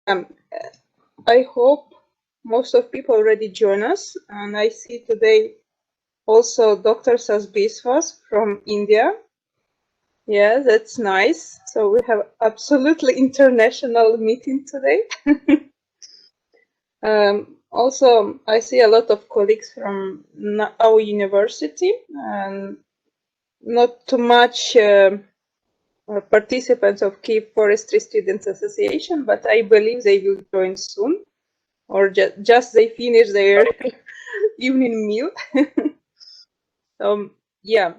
Um, I hope most of people already join us, and I see today also Dr. Sasbiswas from India. Yeah, that's nice. So we have absolutely international meeting today. Also, I see a lot of colleagues from our university, and not too much participants of Kyiv Forestry Students Association, but I believe they will join soon, or just they finish their evening meal. Yeah,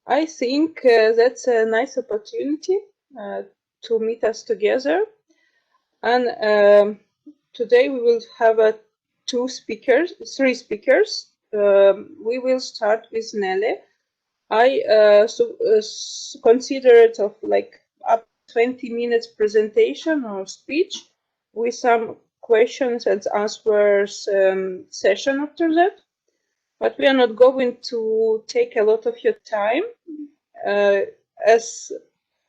I think that's a nice opportunity to meet us together. And today we will have three speakers. We will start with Nele. I consider it of like up 20 minutes presentation or speech with some questions and answers session after that. But we are not going to take a lot of your time. As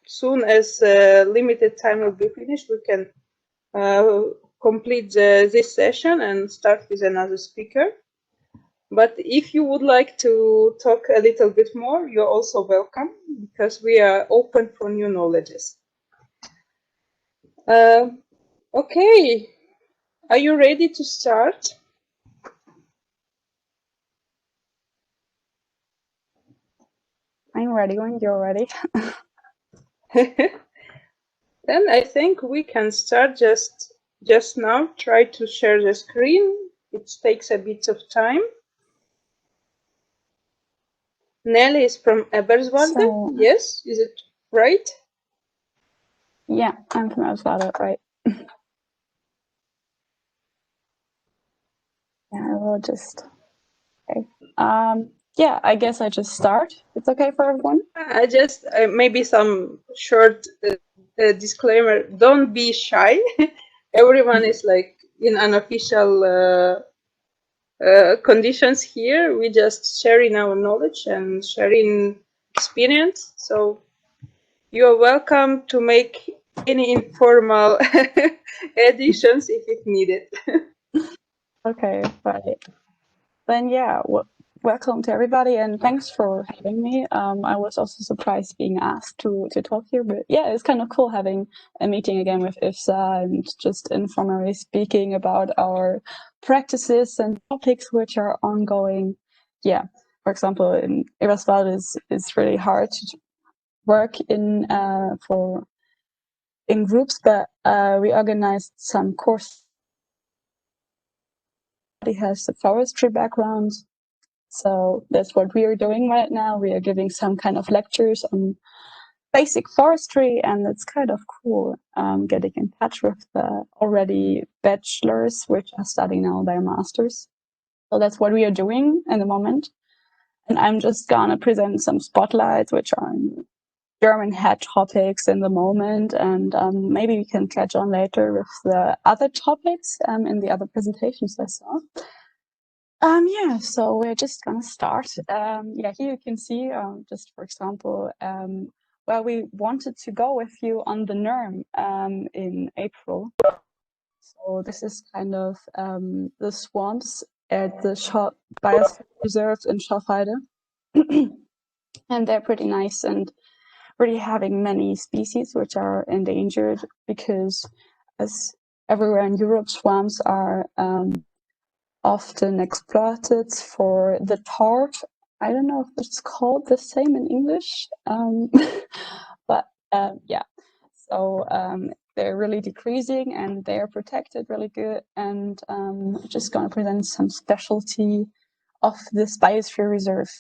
soon as limited time will be finished, we can complete this session and start with another speaker. But if you would like to talk a little bit more, you're also welcome, because we are open for new knowledges. Okay, are you ready to start? I'm ready when you're ready. Then I think we can start just now. Try to share the screen. It takes a bit of time. Nele is from Eberswalde. Yes, is it right? Yeah, I'm from Eberswalde, right? Yeah, I will just. Okay. Yeah, I guess I just start. It's okay for everyone. I just maybe some short disclaimer. Don't be shy. Everyone is like in unofficial conditions here. We just sharing our knowledge and sharing experience. So you are welcome to make any informal additions if it needed. Okay, right. Then yeah, welcome to everybody, and thanks for having me. I was also surprised being asked to talk here, but yeah, it's kind of cool having a meeting again with IFSA and just informally speaking about our practices and topics which are ongoing. Yeah, for example, in Eberswalde is really hard to work in groups, but we organized some courses. He has the forestry background, so that's what we are doing right now. We are giving some kind of lectures on basic forestry, and it's kind of cool getting in touch with the already bachelors which are studying now their masters. So that's what we are doing in the moment. And I'm just gonna present some spotlights which are German head topics in the moment, and maybe we can catch on later with the other topics in the other presentations I saw. Yeah, so we're just gonna start. Yeah, here you can see, just for example, where we wanted to go with you on the NERM in April. So this is kind of the swamps at the Biosphere Reserve in Schafheide. And they're pretty nice and really having many species which are endangered, because as everywhere in Europe, swamps are often exploited for the tar. I don't know if it's called the same in English, but yeah. So they're really decreasing and they are protected really good. And I'm just going to present some specialty of this biosphere reserve.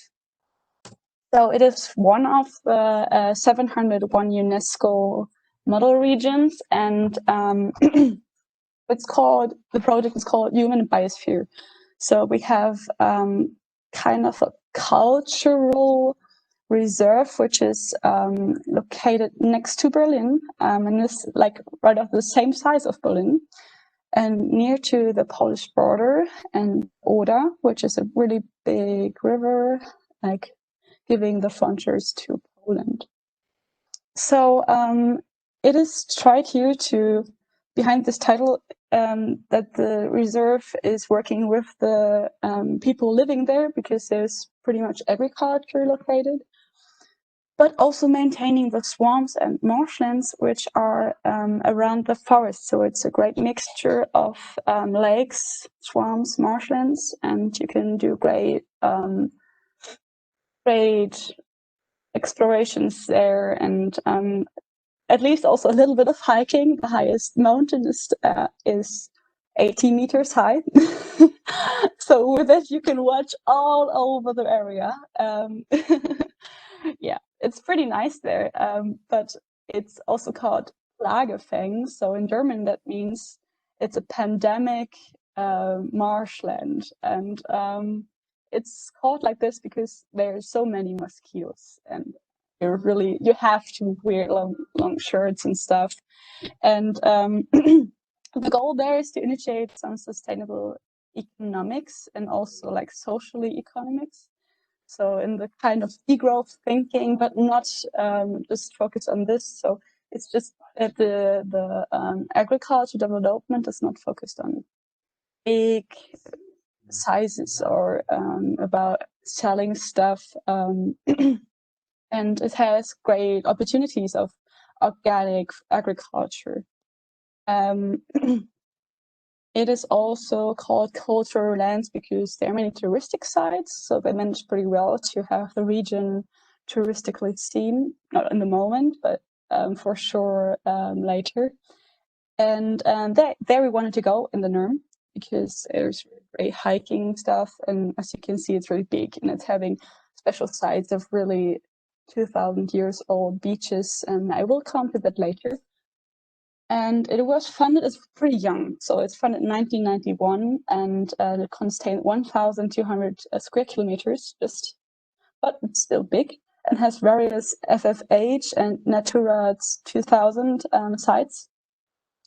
So it is one of the 701 UNESCO model regions, and the project is called Human Biosphere. So we have kind of a cultural reserve which is located next to Berlin, and is like right off the same size of Berlin, and near to the Polish border, and Oder, which is a really big river, like giving the frontiers to Poland. So it is tried here to, behind this title, that the reserve is working with the people living there, because there's pretty much agriculture located, but also maintaining the swamps and marshlands which are around the forest. So it's a great mixture of lakes, swamps, marshlands, and you can do great explorations there, and at least also a little bit of hiking. The highest mountain is 80 meters high. So with it, you can watch all over the area. Yeah, it's pretty nice there. But it's also called Plagefäng. So in German, that means it's a pandemic marshland. And it's called like this because there's so many mosquitoes, and you have to wear long shirts and stuff. And the goal there is to initiate some sustainable economics and also like socially economics. So in the kind of degrowth thinking, but not just focus on this. So it's just that the agriculture development is not focused on big sizes or about selling stuff. And it has great opportunities of organic agriculture. It is also called cultural lands because there are many touristic sites, so they manage pretty well to have the region touristically seen, not in the moment, but for sure later. And there we wanted to go in the Nurm because there's great hiking stuff, and as you can see, it's really big, and it's having special sites of really 2,000 years old beaches, and I will come to that later. And it was funded, it's pretty young, so it's funded in 1991, and it contains 1,200 square kilometers, but it's still big, and has various FFH and Natura 2000 sites,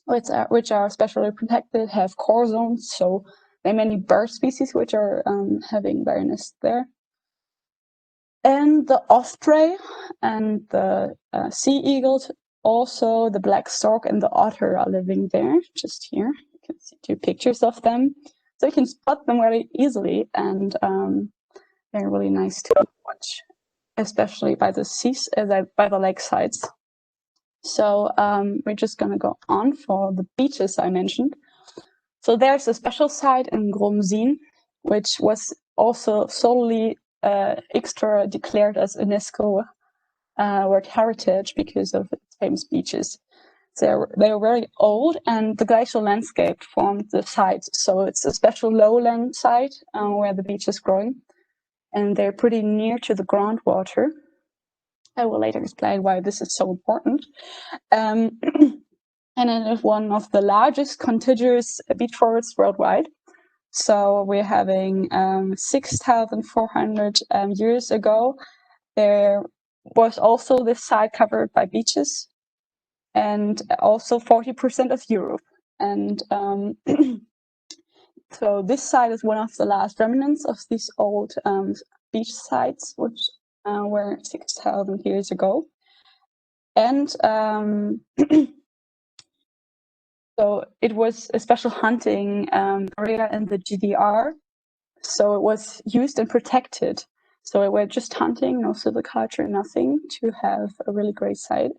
which are specially protected, have core zones, so there are many bird species which are having their nests there. And the osprey and the sea eagles, also the black stork and the otter are living there, just here. You can see two pictures of them. So you can spot them very easily, and they're really nice to watch, especially by the seas, by the lake sides. So we're just gonna go on for the beaches I mentioned. So there's a special site in Gromzin, which was also solely extra declared as UNESCO World Heritage because of its famous beaches. So they were very old, and the glacial landscape formed the site. So it's a special lowland site where the beach is growing, and they're pretty near to the groundwater. I will later explain why this is so important. And it is one of the largest contiguous beach forests worldwide. So we're having 6,400 years ago, there was also this site covered by beaches, and also 40% of Europe. And so this site is one of the last remnants of these old beach sites, which were 6,000 years ago. And so it was a special hunting area in the GDR. So it was used and protected. So we're just hunting, no silviculture, nothing, to have a really great site.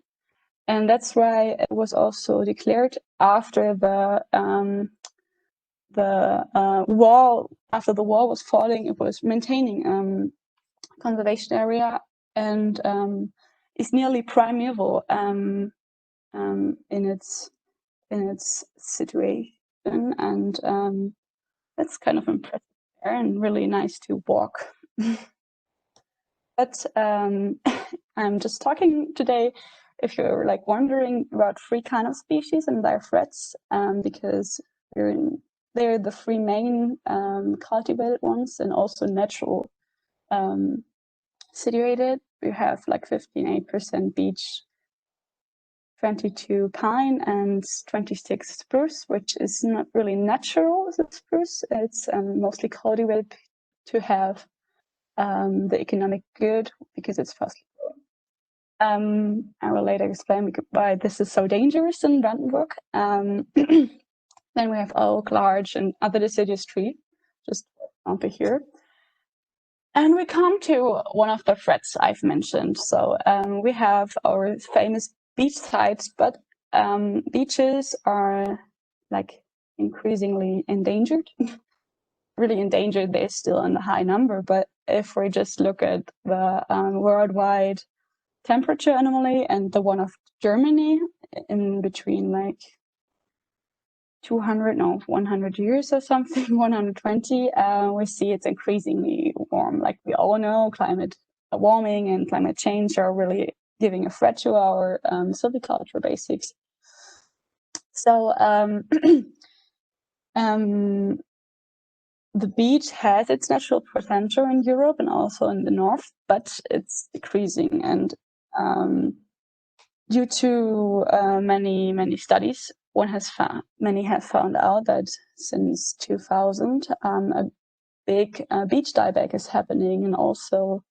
And that's why it was also declared after the wall, after the wall was falling, it was maintaining conservation area, and is nearly primeval in its situation, and that's kind of impressive there and really nice to walk. But I'm just talking today if you're like wondering about three kind of species and their threats, because they're the three main cultivated ones and also natural situated. We have like 15% beech, 22 pine, and 26 spruce, which is not really natural as a spruce. It's mostly cultivated to have the economic good because it's fast growing. I will later explain why this is so dangerous in Brandenburg. Then we have oak, larch, and other deciduous tree, just over here. And we come to one of the threats I've mentioned. So we have our famous beach sites, but beaches are like increasingly endangered. Really endangered, they're still in a high number. But if we just look at the worldwide temperature anomaly and the one of Germany in between like 100 years or something, 120, we see it's increasingly warm. Like we all know, climate warming and climate change are really giving a threat to our silviculture basics. So the beach has its natural potential in Europe and also in the north, but it's decreasing. And due to many studies, many have found out that since 2000, a big beach dieback is happening, and also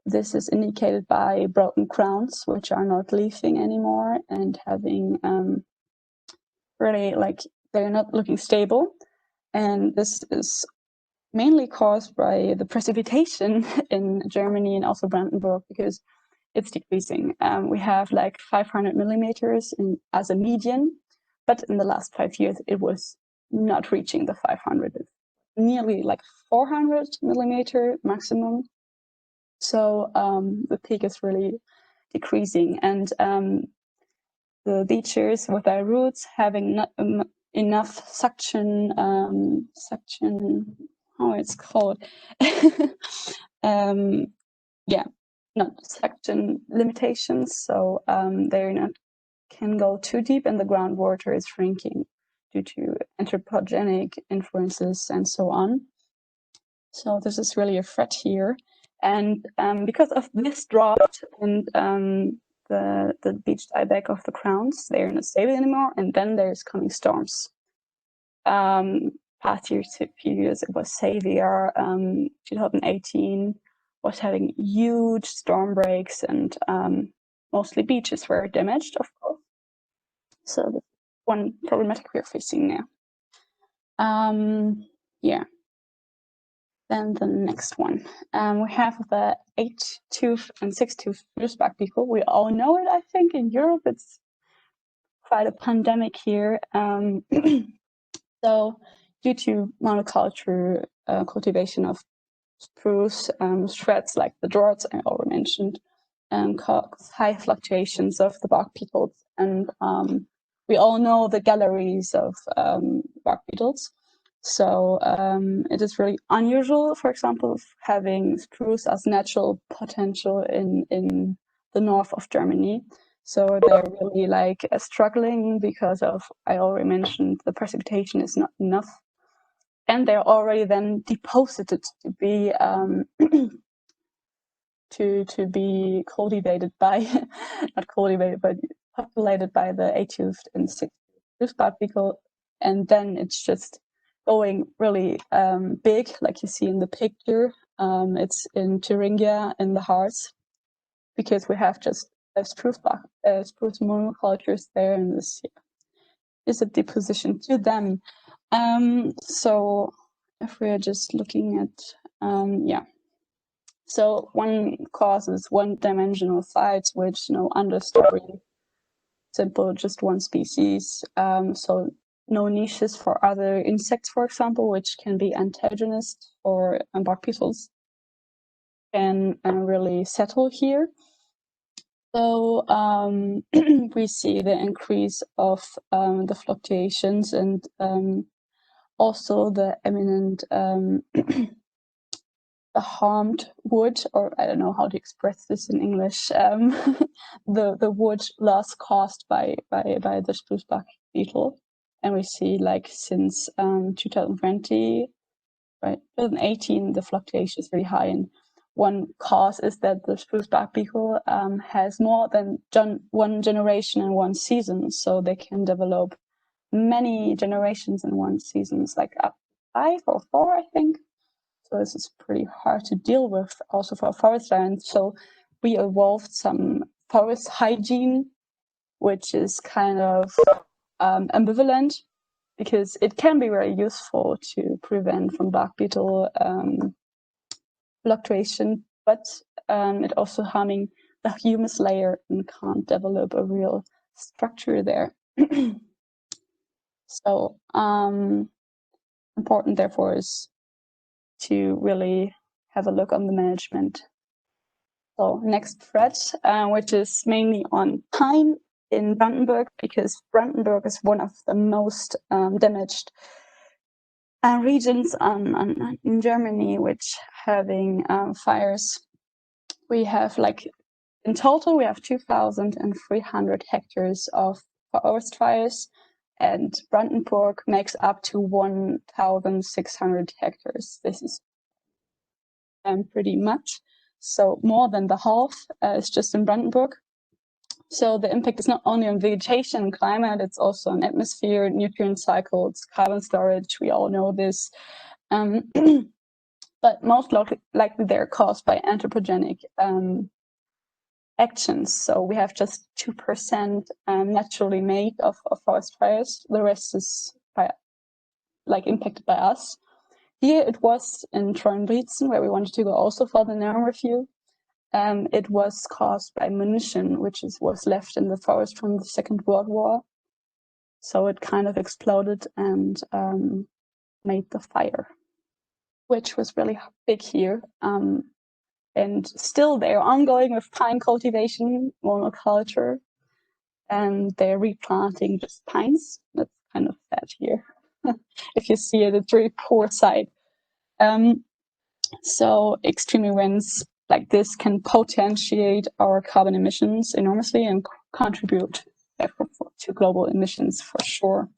this is indicated by broken crowns, which are not leafing anymore and having really like they're not looking stable, and this is mainly caused by the precipitation in Germany and also Brandenburg, because it's decreasing. We have like 500 millimeters as a median, but in the last 5 years, it was not reaching the 500. It's nearly like 400 millimeter maximum. So the peak is really decreasing, and the beaches with their roots having not enough suction, how it's called, yeah, not suction limitations, so they're not can go too deep, and the groundwater is shrinking due to anthropogenic influences and so on. So this is really a threat here, and because of this drought and the beach dieback of the crowns, they're not stable anymore, and then there's coming storms. Past years, few years, it was severe. 2018 was having huge storm breaks, and mostly beaches were damaged, of course. So that's one problematic we're facing now. Yeah. Then the next one, we have the 8-tooth and 6-tooth sprucebark beetle. We all know it, I think. In Europe, it's quite a pandemic here. So due to monoculture cultivation of spruce, shreds like the dwarfs I already mentioned, cause high fluctuations of the bark beetles. And we all know the galleries of bark beetles. So it is really unusual, for example, having spruce as natural potential in the north of Germany. So they're really like struggling because of, I already mentioned, the precipitation is not enough. And they're already then deposited to be to be cultivated by, not cultivated, but populated by the 8-toothed and 6-toothed sprucebark beetle. And then it's just going really big, like you see in the picture. It's in Thuringia in the Harz, because we have just spruce monocultures there, and this is a deposition to them. So if we're just looking at, so one cause is one-dimensional sites, which no understory, simple, just one species. So no niches for other insects, for example, which can be antagonist or bark beetles, can really settle here. So we see the increase of the fluctuations, and also the imminent the harmed wood, or I don't know how to express this in English, the wood loss caused by the sprucebark beetle. And we see like since 2020, right, 2018, the fluctuation is really high. And one cause is that the sprucebark beetle has more than one generation in one season, so they can develop many generations in one season. It's like up 5 or 4, I think. So this is pretty hard to deal with also for forestry. And so we evolved some forest hygiene, which is kind of ambivalent, because it can be very useful to prevent from bark beetle fluctuation, but it also harming the humus layer and can't develop a real structure there. So important, therefore, is to really have a look on the management. So next threat, which is mainly on pine in Brandenburg, because Brandenburg is one of the most damaged regions in Germany, which having fires. We have in total, we have 2,300 hectares of forest fires, and Brandenburg makes up to 1,600 hectares. This is pretty much. So more than the half is just in Brandenburg. So the impact is not only on vegetation and climate, it's also on atmosphere, nutrient cycles, carbon storage. We all know this. But most likely they're caused by anthropogenic actions. So we have just 2% naturally made of forest fires. The rest is impacted by us. Here it was in Trondheim, where we wanted to go also for the NERM review. It was caused by munition, which was left in the forest from the Second World War. So it kind of exploded and made the fire, which was really big here. And still they're ongoing with pine cultivation, monoculture, and they're replanting just pines. That's kind of sad here. If you see it, it's really poor sight. So extreme events like this can potentiate our carbon emissions enormously and contribute to global emissions for sure.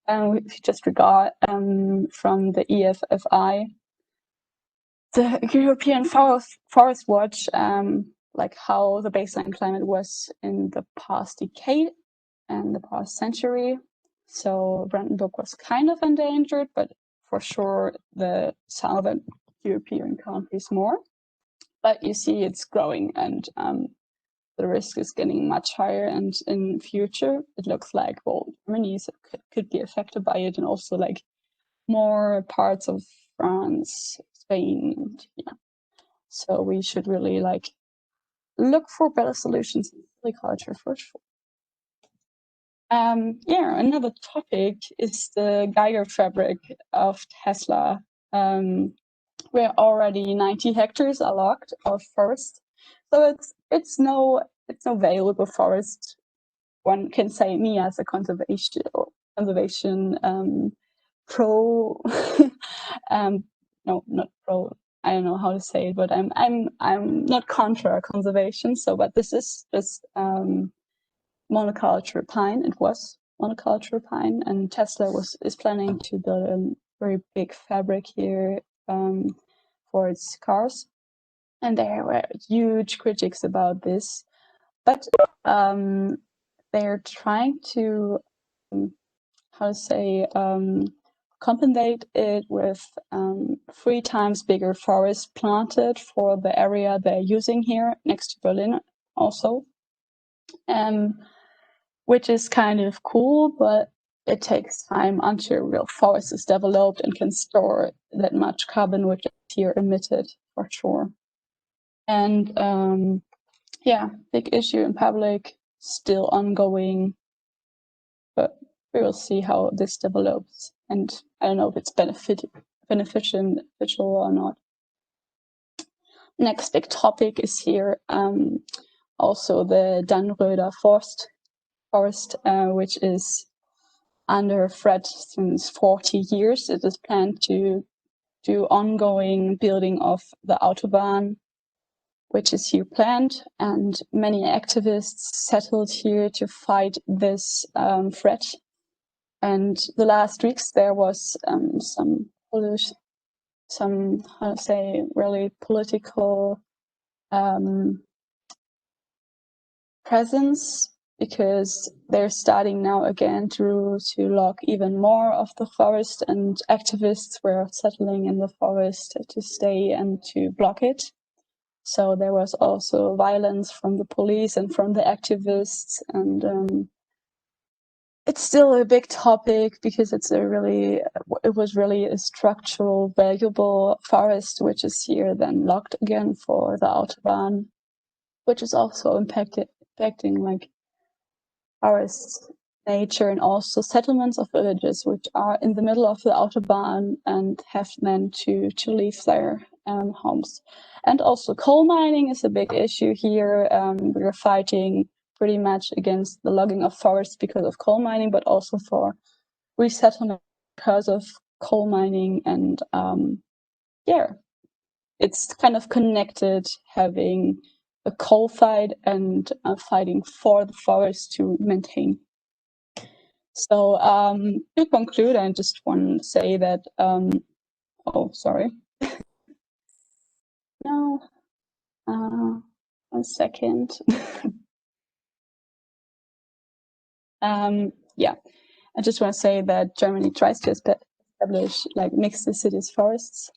And if you just regard from the IFSA, the European Forest Watch, how the baseline climate was in the past decade and the past century. So Brandenburg was kind of endangered, but for sure the southern European countries more. But you see it's growing, and the risk is getting much higher, and in future it looks like, well, Germany could be affected by it, and also more parts of France, Spain, and yeah. So we should really look for better solutions in agriculture for sure. Another topic is the Geiger fabric of Tesla, where already 90 hectares are logged of forest. So it's no valuable forest. One can say me as a conservation pro. No, not pro. I don't know how to say it, but I'm not contra conservation. So, but this is just monoculture pine. It was monoculture pine, and Tesla is planning to build a very big fabric here for its cars, and there were huge critics about this, but they're trying to compensate it with 3 times bigger forest planted for the area they're using here next to Berlin also, which is kind of cool, but it takes time until real forest is developed and can store that much carbon which is here emitted for sure. And big issue in public, still ongoing, but we will see how this develops. And I don't know if it's beneficial or not. Next big topic is here also the Dannröder forest, which is under threat since 40 years. It is planned to do ongoing building of the Autobahn, which is here planned, and many activists settled here to fight this threat. And the last weeks there was really political presence, because they're starting now again to log even more of the forest, and activists were settling in the forest to stay and to block it. So there was also violence from the police and from the activists, and it's still a big topic because it was really a structural, valuable forest, which is here then locked again for the Autobahn, which is also impacting like forests, nature, and also settlements of villages which are in the middle of the Autobahn and have then to leave their homes. And also coal mining is a big issue here. We're fighting pretty much against the logging of forests because of coal mining, but also for resettlement because of coal mining. And yeah, it's kind of connected, having a coal fight and fighting for the forest to maintain. So to conclude, I just want to say that, oh, sorry. No, 1 second. Yeah, I just want to say that Germany tries to establish like mixed cities forests,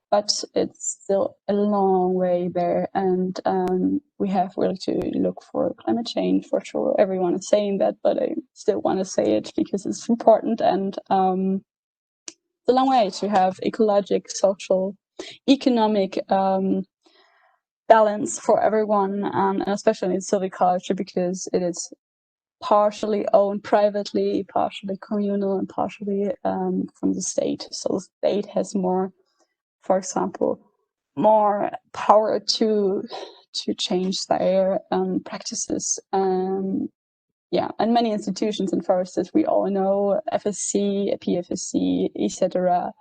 but it's still a long way there, and we have really to look for climate change for sure. Everyone is saying that, but I still want to say it because it's important, and it's a long way to have ecologic, social, economic balance for everyone, and especially in silviculture, because it is partially owned privately, partially communal, and partially from the state. So the state has more, for example, more power to change their practices. Yeah, and many institutions in forests we all know, FSC, PFSC, etc.,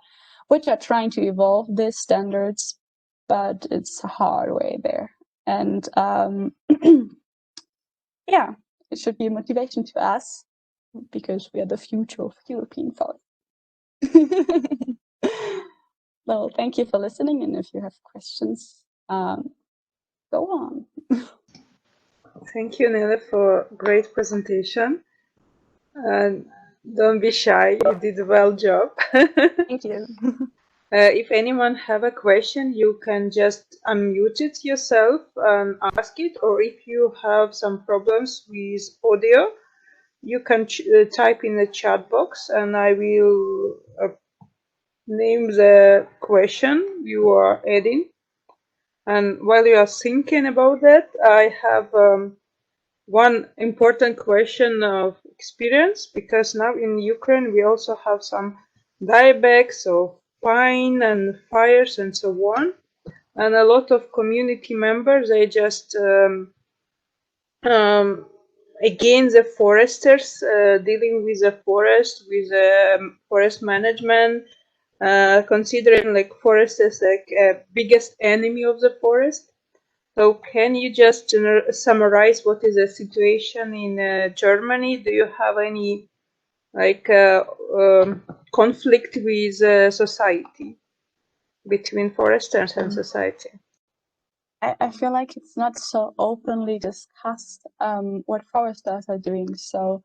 which are trying to evolve these standards, but it's a hard way there. And yeah, it should be a motivation to us because we are the future of European forest. Well, thank you for listening, and if you have questions, go on. Thank you, Nele, for great presentation. And don't be shy, you did a well job. Thank you. If anyone have a question, you can just unmute it yourself and ask it, or if you have some problems with audio, you can type in the chat box and I will name the question you are adding. And while you are thinking about that, I have one important question of experience, because now in Ukraine we also have some diebacks of pine and fires and so on, and a lot of community members, they just against the foresters, dealing with the forest, with forest management, considering like forest as like biggest enemy of the forest. So can you just summarize what is the situation in Germany? Do you have any like conflict with society, between foresters and society? I feel like it's not so openly discussed what foresters are doing. So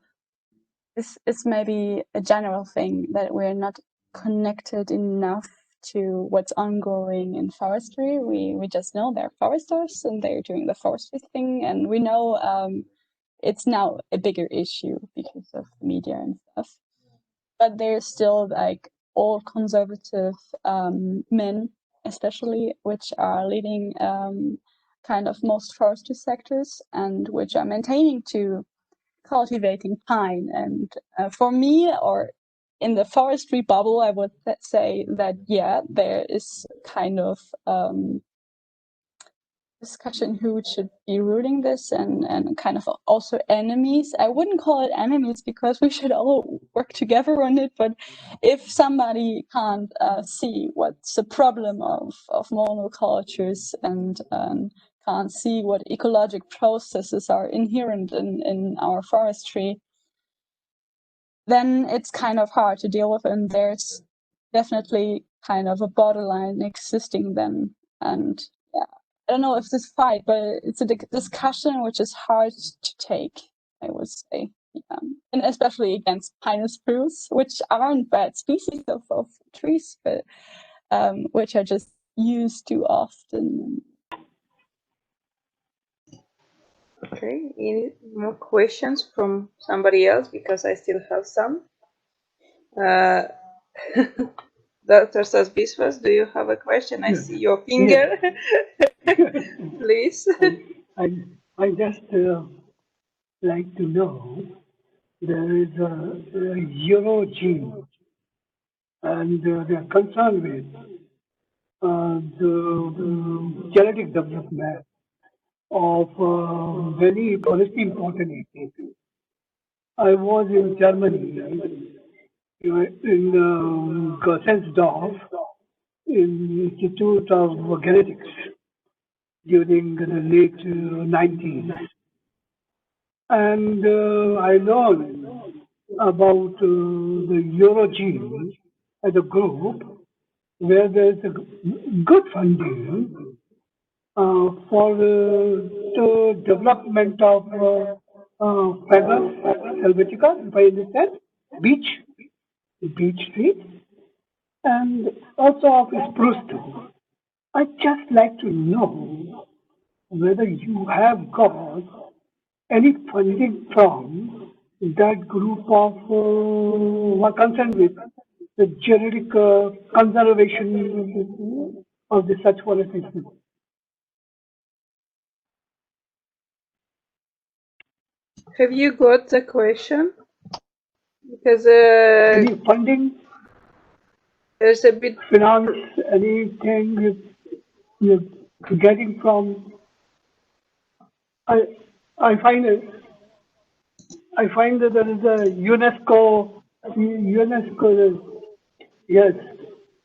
this is maybe a general thing that we're not connected enough to what's ongoing in forestry. We just know they're foresters and they're doing the forestry thing, and we know it's now a bigger issue because of media and stuff. But there's still like all conservative men, especially, which are leading kind of most forestry sectors and which are maintaining to cultivating pine. And for me, or in the forestry bubble, I would say that, yeah, there is kind of discussion who should be ruling this, and kind of also enemies. I wouldn't call it enemies because we should all work together on it, but if somebody can't see what's the problem of monocultures and can't see what ecologic processes are inherent in our forestry, then it's kind of hard to deal with, and there's definitely kind of a borderline existing then. And yeah, I don't know if this fight, but it's a discussion which is hard to take, I would say. Yeah. And especially against pine and spruce, which aren't bad species of trees, but which are just used too often. Okay, any more questions from somebody else? Because I still have some. Dr. Sasbiswas, do you have a question? I see your finger. Please. I just like to know there is a Euro gene, and they're concerned with the genetic development of very policy important areas. I was in Germany, in Gossensdorf, in Institute of Genetics during the late 90s. And I learned about the Eurogene as a group where there's a good funding for the development of Fagus helvetica, if I understand, beech trees, and also of spruce too. I'd just like to know whether you have got any funding from that group of who are concerned with the genetic conservation of the such policies. Have you got the question? Because Any funding, there's a bit finance, anything you're getting from? I find it. I find that there is a UNESCO, yes,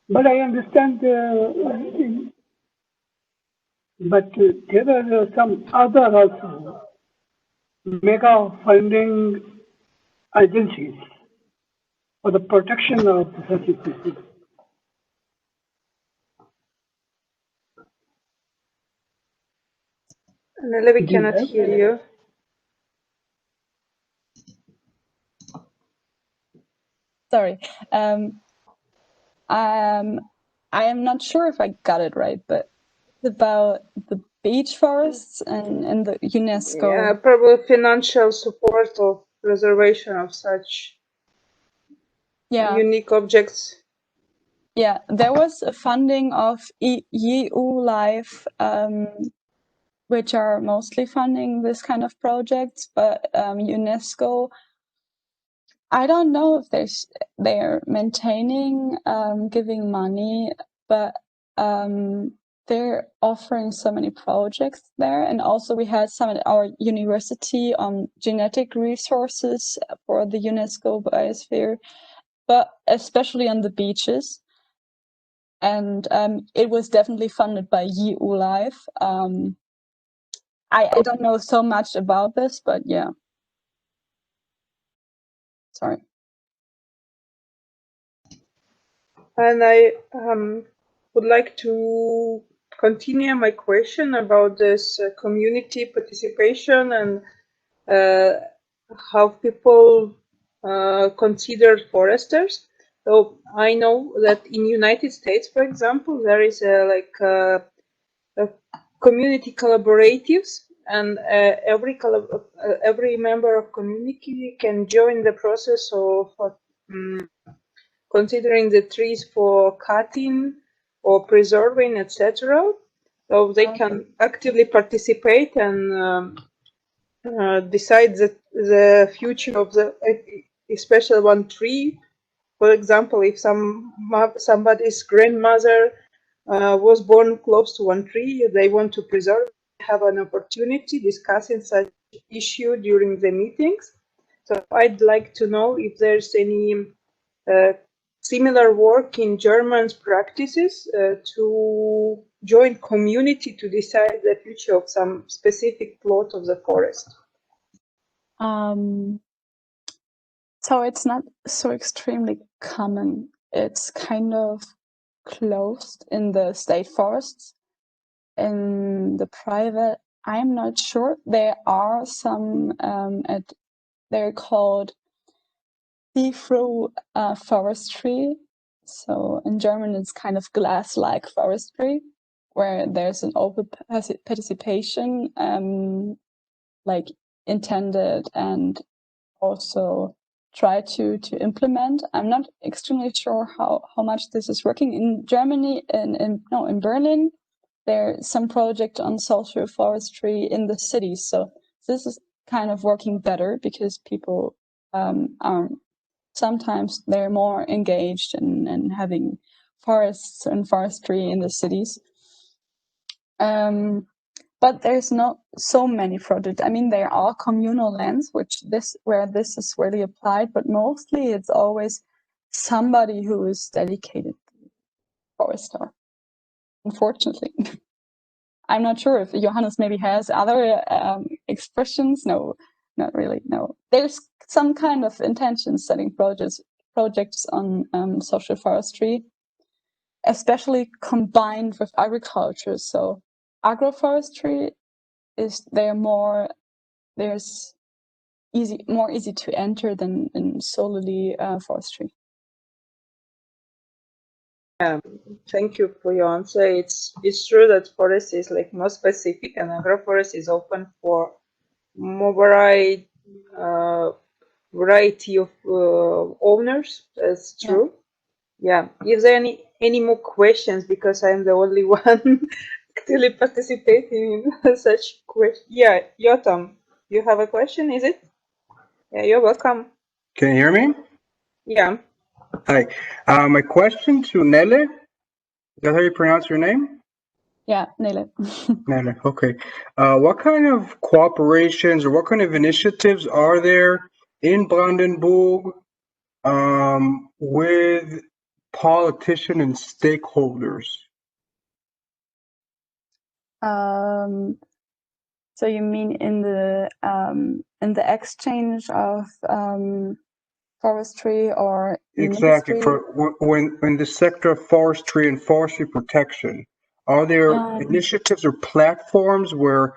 but I understand. But there are some other also mega funding agencies for the protection of such species. Nele, we cannot hear you. Sorry. I am not sure if I got it right, but about the beech forests and the UNESCO. Yeah, probably financial support of preservation of such unique objects. Yeah, there was a funding of EU Life, which are mostly funding this kind of projects, but UNESCO, I don't know if they're maintaining, giving money, but they're offering so many projects there. And also we had some at our university on genetic resources for the UNESCO biosphere, but especially on the beaches. And it was definitely funded by EU Life. I don't know so much about this, but yeah. Sorry. And I would like to continue my question about this community participation and how people consider foresters. So I know that in United States, for example, there is a community collaboratives, and every member of community can join the process of considering the trees for cutting or preserving, etc. So they can actively participate and decide the future of the especially one tree. For example, if somebody's grandmother was born close to one tree, they want to preserve, have an opportunity discussing such issue during the meetings. So I'd like to know if there's any similar work in German's practices to join community to decide the future of some specific plot of the forest. So it's not so extremely common. It's kind of closed in the state forests. In the private, I'm not sure. There are some they're called see-through forestry. So in German, it's kind of glass-like forestry, where there's an open participation, like intended and also try to implement. I'm not extremely sure how much this is working in Germany. In Berlin, there's some project on social forestry in the cities. So this is kind of working better because people are sometimes they're more engaged in having forests and forestry in the cities. But there's not so many projects. I mean, there are communal lands, where this is really applied, but mostly it's always somebody who is dedicated to forester. Unfortunately, I'm not sure if Johannes maybe has other expressions. No, not really. No, there's some kind of intention setting projects on social forestry, especially combined with agriculture. So agroforestry is more easy to enter than in solely forestry. Thank you for your answer. It's true that forest is like more specific, and agroforest is open for more variety of owners. That's true. Yeah. Is there any more questions? Because I'm the only one actually participating in such question. Yeah, Yotam, you have a question? Is it? Yeah, you're welcome. Can you hear me? Yeah. Hi. My question to Nele. Is that how you pronounce your name? Yeah, Nele. Nele. Okay. What kind of cooperations or what kind of initiatives are there in Brandenburg with politicians and stakeholders? So you mean in the exchange of forestry or Exactly. ministry? For when the sector of forestry and forestry protection, are there initiatives or platforms where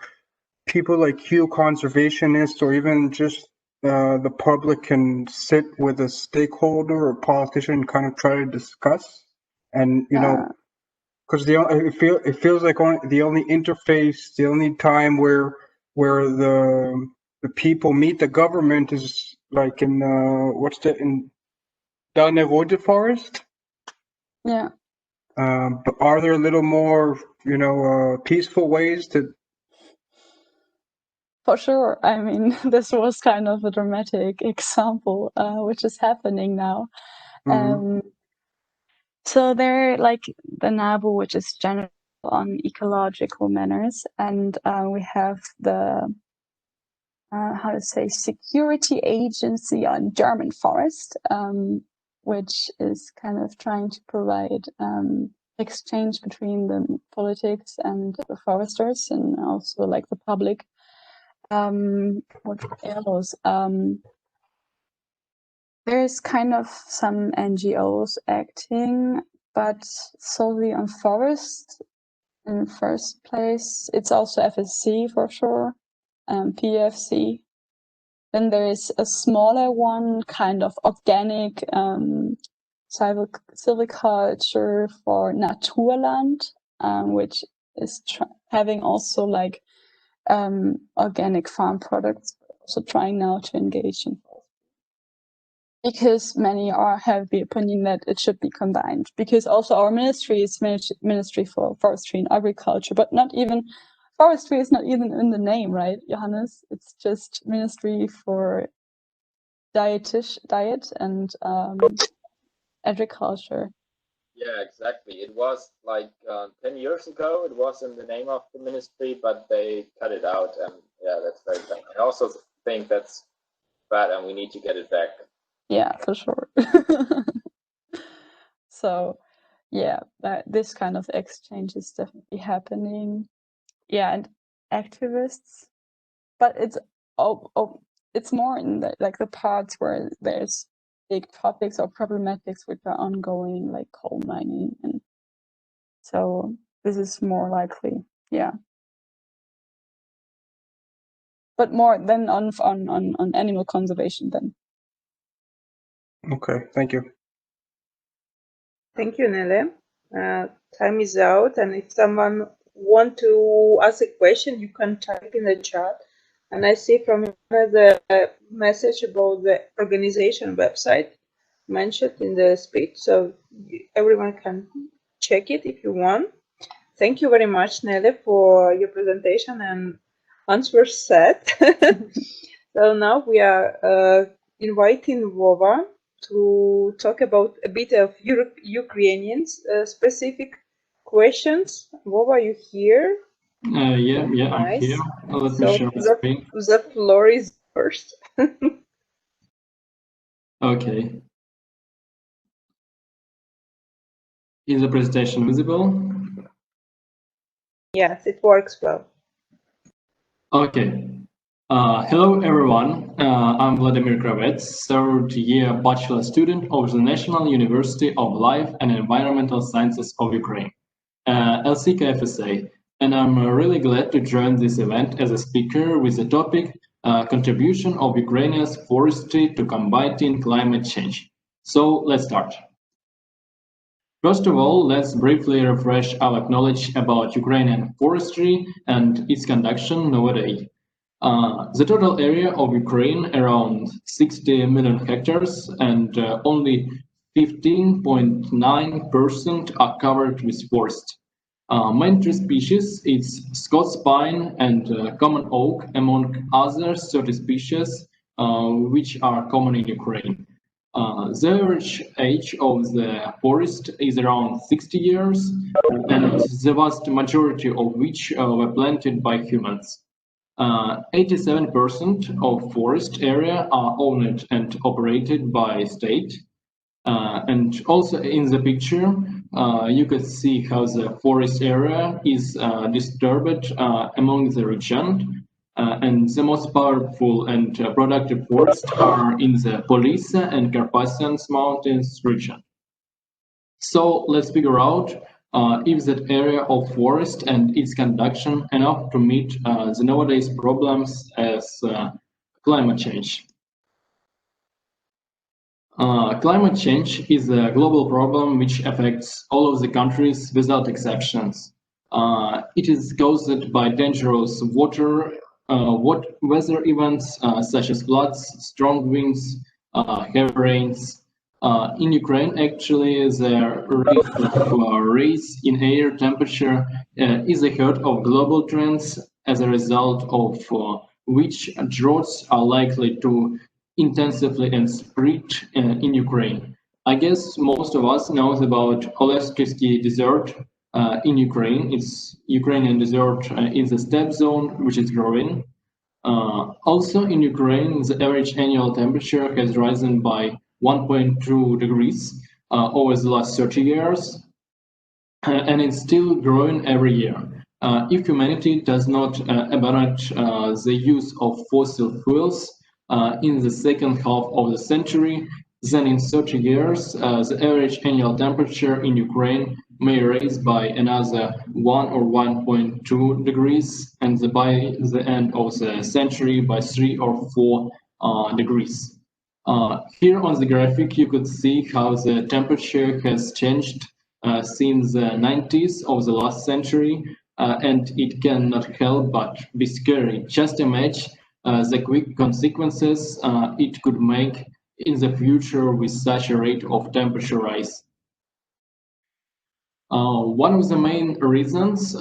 people like you, conservationists, or even just the public can sit with a stakeholder or politician and kind of try to discuss? And because it feels like the only interface, the only time where the people meet the government is like in in Danewoje Forest. Yeah. But are there a little more, peaceful ways to? For sure. I mean, this was kind of a dramatic example, which is happening now. So they're like the NABU, which is general on ecological manners, and we have the security agency on German forest, which is kind of trying to provide exchange between the politics and the foresters, and also like the public. What else? There's kind of some NGOs acting, but solely on forest in first place. It's also FSC for sure, PFC. Then there is a smaller one, kind of organic silviculture for Naturland, which is having also like organic farm products. Also trying now to engage in, because many have the opinion that it should be combined. Because also our ministry is Ministry for Forestry and Agriculture, but not even forestry is not even in the name, right, Johannes? It's just Ministry for Diet and Agriculture. Yeah, exactly. It was like 10 years ago. It was in the name of the ministry, but they cut it out, and yeah, that's very bad. I also think that's bad, and we need to get it back. Yeah, for sure. So, yeah, this kind of exchange is definitely happening. Yeah, and activists, but it's it's more in the parts where there's big topics or problematics which are ongoing, like coal mining, and so this is more likely, yeah. But more than on animal conservation then. Okay, thank you. Thank you, Nele. Time is out, and if someone want to ask a question, you can type in the chat, And I see from the message about the organization website mentioned in the speech, so everyone can check it if you want. Thank you very much, Nele, for your presentation and answers set. So now we are inviting Vova to talk about a bit of Ukrainian specific questions. Vova, are you here? Yeah, Nice. I'm here. Let me share my screen. The floor is yours. Okay. Is the presentation visible? Yes, it works well. Okay. Hello, everyone. I'm Volodymyr Kravets, third year bachelor student of the National University of Life and Environmental Sciences of Ukraine, LC KFSA, and I'm really glad to join this event as a speaker with the topic Contribution of Ukrainians' Forestry to Combating Climate Change. So let's start. First of all, let's briefly refresh our knowledge about Ukrainian forestry and its conduction nowadays. The total area of Ukraine around 60 million hectares, and only 15.9% are covered with forest. Main tree species is Scots pine and common oak, among other 30 species which are common in Ukraine. The average age of the forest is around 60 years, and the vast majority of which were planted by humans. 87% of forest area are owned and operated by state. And also in the picture, you can see how the forest area is disturbed among the region. And the most powerful and productive forests are in the Polisa and Carpathian Mountains region. So let's figure out if that area of forest and its conduction enough to meet the nowadays problems as climate change. Climate change is a global problem which affects all of the countries without exceptions. It is caused by dangerous weather events such as floods, strong winds, heavy rains. In Ukraine, actually, the rate of rise in air temperature is ahead of global trends, as a result of which droughts are likely to intensively and spread in Ukraine. I guess most of us know about Olesky Desert in Ukraine. It's Ukrainian desert in the steppe zone, which is growing. Also in Ukraine, the average annual temperature has risen by 1.2 degrees over the last 30 years, and it's still growing every year. If humanity does not abandon the use of fossil fuels in the second half of the century, then in 30 years, the average annual temperature in Ukraine may rise by another 1 or 1.2 degrees, and by the end of the century by 3 or 4 degrees. Here on the graphic, you could see how the temperature has changed since the 90s of the last century, and it cannot help but be scary. Just imagine the quick consequences it could make in the future with such a rate of temperature rise. One of the main reasons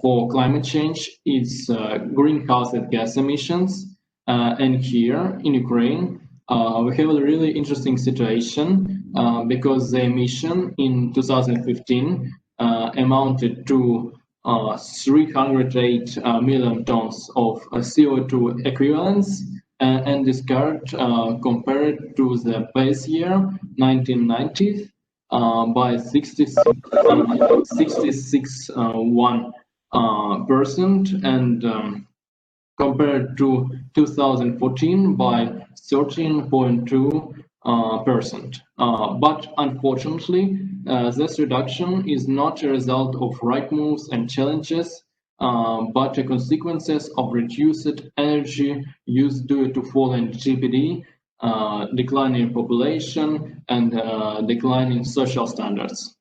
for climate change is greenhouse gas emissions. And here in Ukraine, we have a really interesting situation because the emission in 2015 amounted to 308 million tons of CO2 equivalents, and this curve compared to the base year 1990 by 66.1%, and compared to 2014 by 13.2%. But unfortunately, this reduction is not a result of right moves and challenges, but a consequences of reduced energy use due to falling GDP, declining population, and declining social standards.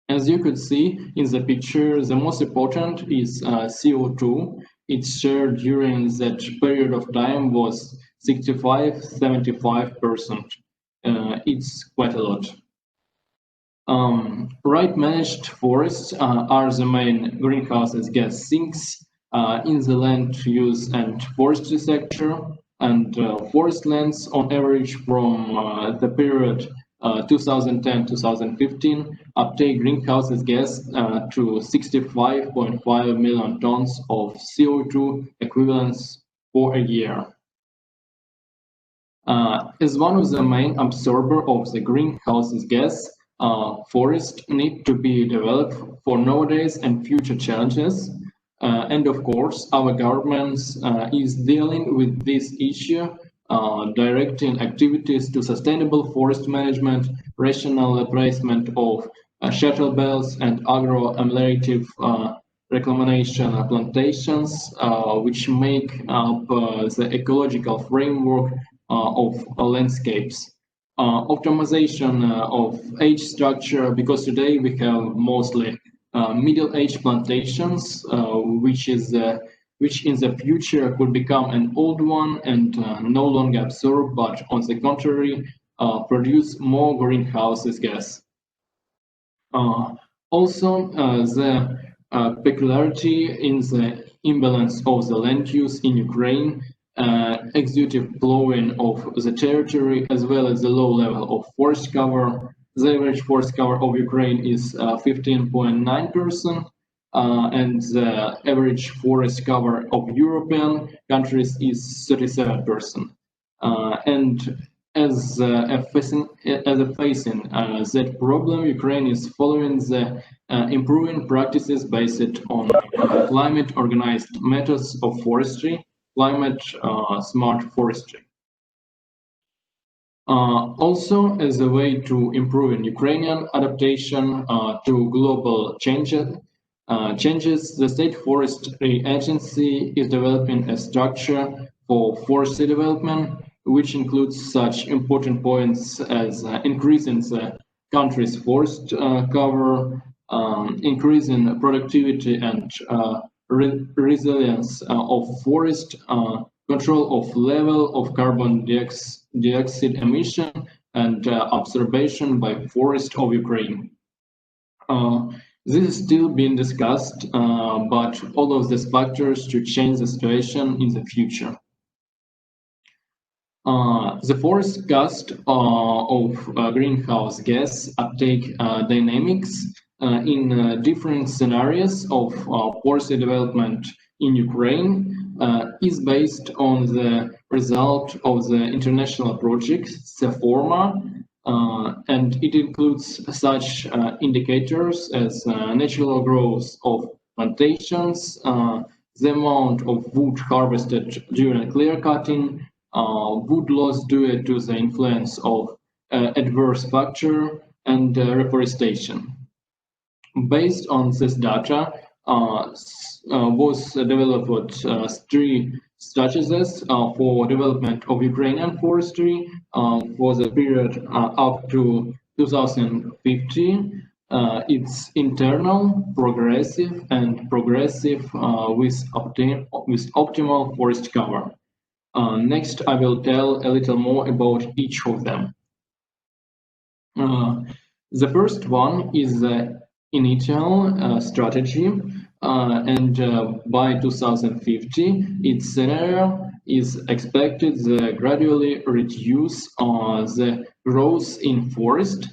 As you could see in the picture, the most important is CO2 its share during that period of time was 65–75%. It's quite a lot. Right managed forests are the main greenhouse gas sinks in the land use and forestry sector, and forest lands on average from the period 2010–2015 uptake greenhouse gas to 65.5 million tons of CO2 equivalents for a year. As one of the main absorber of the greenhouse gas, forests need to be developed for nowadays and future challenges. And of course, our government is dealing with this issue, directing activities to sustainable forest management, rational replacement of shuttle bells and agro-ameliorative reclamation plantations, which make up the ecological framework of landscapes. Optimization of age structure, because today we have mostly middle-age plantations, which in the future could become an old one and no longer absorb, but on the contrary, produce more greenhouse gas. Also, the peculiarity in the imbalance of the land use in Ukraine, executive plowing of the territory, as well as the low level of forest cover. The average forest cover of Ukraine is 15.9%, and the average forest cover of European countries is 37%. And as facing that problem, Ukraine is following the improving practices based on climate organized methods of forestry, climate smart forestry. Also, as a way to improve Ukrainian adaptation to global changes, the State Forestry Agency is developing a structure for forestry development, which includes such important points as increasing the country's forest cover, increasing productivity and resilience of forest, control of level of carbon dioxide emission, and absorption by forest of Ukraine. This is still being discussed, but all of these factors to change the situation in the future. The forecast of greenhouse gas uptake dynamics in different scenarios of forestry development in Ukraine is based on the result of the international project CEFORMA, and it includes such indicators as natural growth of plantations, the amount of wood harvested during clear cutting, wood loss due to the influence of adverse factor, and reforestation. Based on this data, was developed three strategies for development of Ukrainian forestry for the period up to 2050. It's internal, progressive, and progressive with optimal forest cover. Next, I will tell a little more about each of them. The first one is the initial strategy, and by 2050, its scenario is expected to gradually reduce the growth in forest,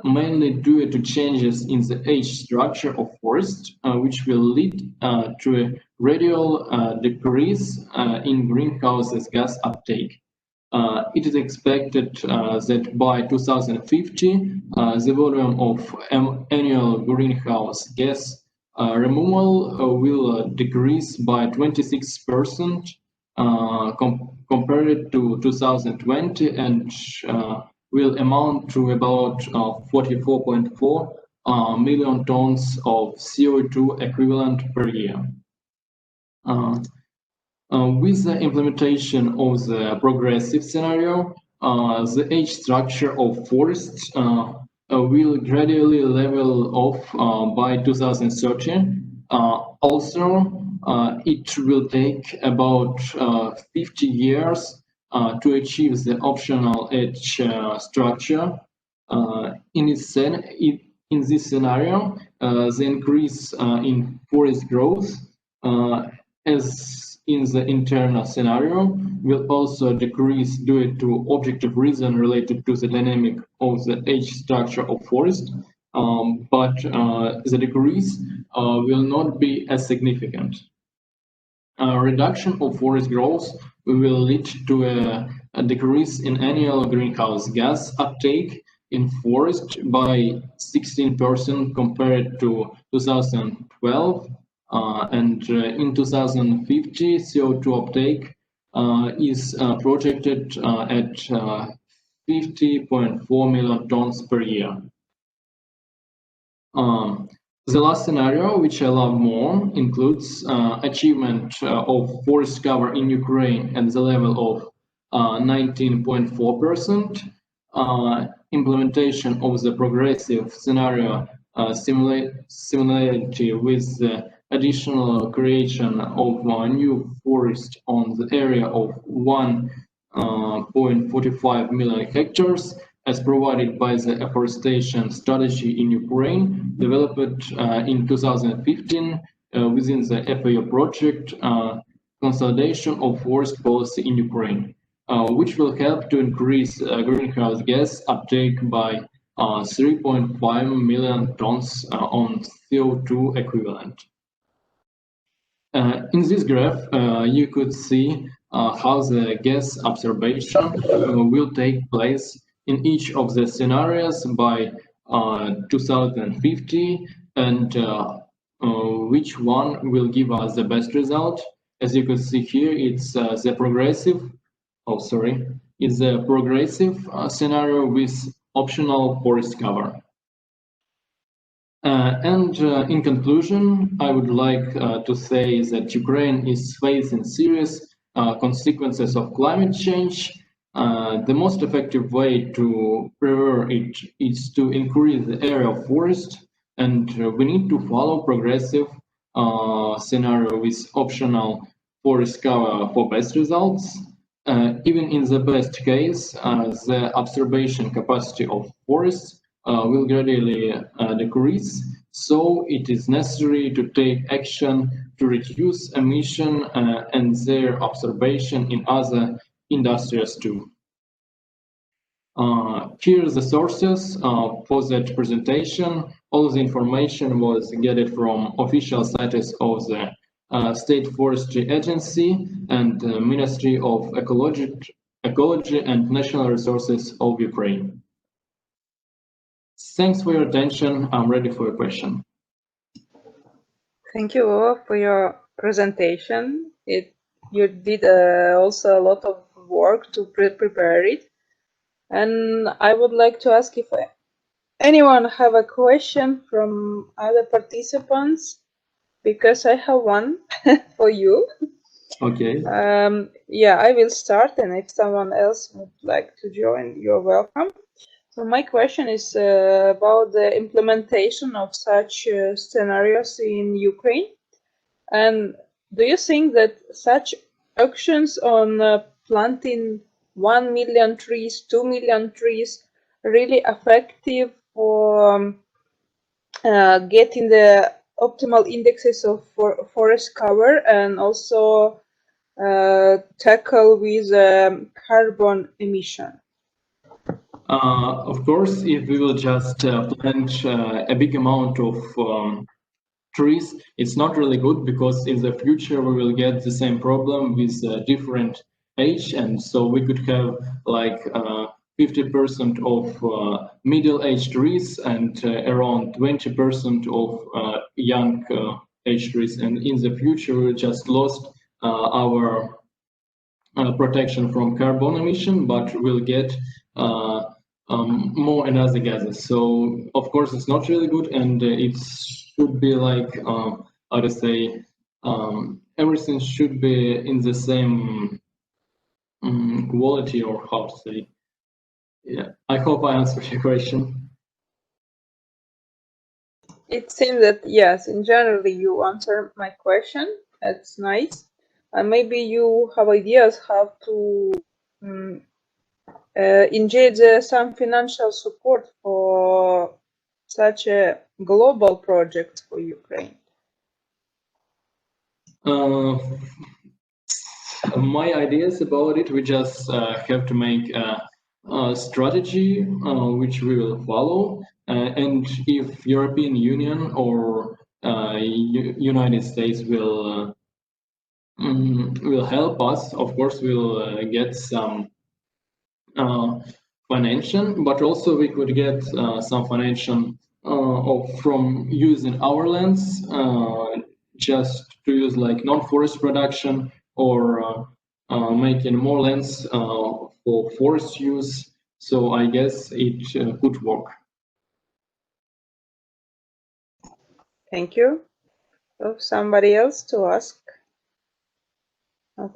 mainly due to changes in the age structure of forest, which will lead to a gradual decrease in greenhouse gas uptake. It is expected that by 2050, the volume of annual greenhouse gas removal will decrease by 26% compared to 2020, and will amount to about 44.4 million tons of CO2 equivalent per year. With the implementation of the progressive scenario, the age structure of forests will gradually level off by 2030. Also, it will take about 50 years to achieve the optional edge structure. In this scenario, the increase in forest growth, as in the internal scenario, will also decrease due to objective reason related to the dynamic of the edge structure of forest, but the decrease will not be as significant. Reduction of forest growth will lead to a decrease in annual greenhouse gas uptake in forest by 16% compared to 2012, and in 2050 CO2 uptake is projected at 50.4 million tons per year. The last scenario, which I love more, includes achievement of forest cover in Ukraine at the level of 19.4%, implementation of the progressive scenario similarity with the additional creation of new forest on the area of 1.45 million hectares, as provided by the afforestation strategy in Ukraine, developed in 2015 within the FAO project, consolidation of forest policy in Ukraine, which will help to increase greenhouse gas uptake by 3.5 million tons on CO2 equivalent. In this graph, you could see how the gas absorption will take place in each of the scenarios by 2050, and which one will give us the best result. As you can see here, it's the progressive. It's the progressive scenario with optional forest cover. And in conclusion, I would like to say that Ukraine is facing serious consequences of climate change. The most effective way to prevent it is to increase the area of forest, and we need to follow progressive scenario with optional forest cover for best results. Even in the best case, the absorption capacity of forests will gradually decrease, so it is necessary to take action to reduce emission and their absorption in other industries too. Here are the sources for that presentation. All the information was gathered from official sites of the State Forestry Agency and Ministry of Ecology and National Resources of Ukraine. Thanks for your attention. I'm ready for your question. Thank you all for your presentation. You did also a lot of work to prepare it. And I would like to ask if anyone have a question from other participants, because I have one for you. Okay. Yeah, I will start, and if someone else would like to join, you're welcome. So my question is about the implementation of such scenarios in Ukraine. And do you think that such actions on planting 1 million trees, 2 million trees, really effective for getting the optimal indexes of forest cover, and also tackle with carbon emission? Of course, if we will just plant a big amount of trees, it's not really good, because in the future we will get the same problem with different age, and so we could have like 50% of middle-aged trees and around 20% of young age trees, and in the future we just lost our protection from carbon emission, but we'll get more and other gases. So of course it's not really good, and it should be like how to say, everything should be in the same quality, or how to say. Yeah, I hope I answered your question. It seems that yes, in general you answered my question. That's nice. And maybe you have ideas how to engage some financial support for such a global project for Ukraine. My ideas about it, we just have to make a strategy which we will follow, and if European Union or United States will help us, of course we'll get some financial, but also we could get some financial from using our lands just to use like non-forest production or making more lands for forest use. So I guess it could work. Thank you. So somebody else to ask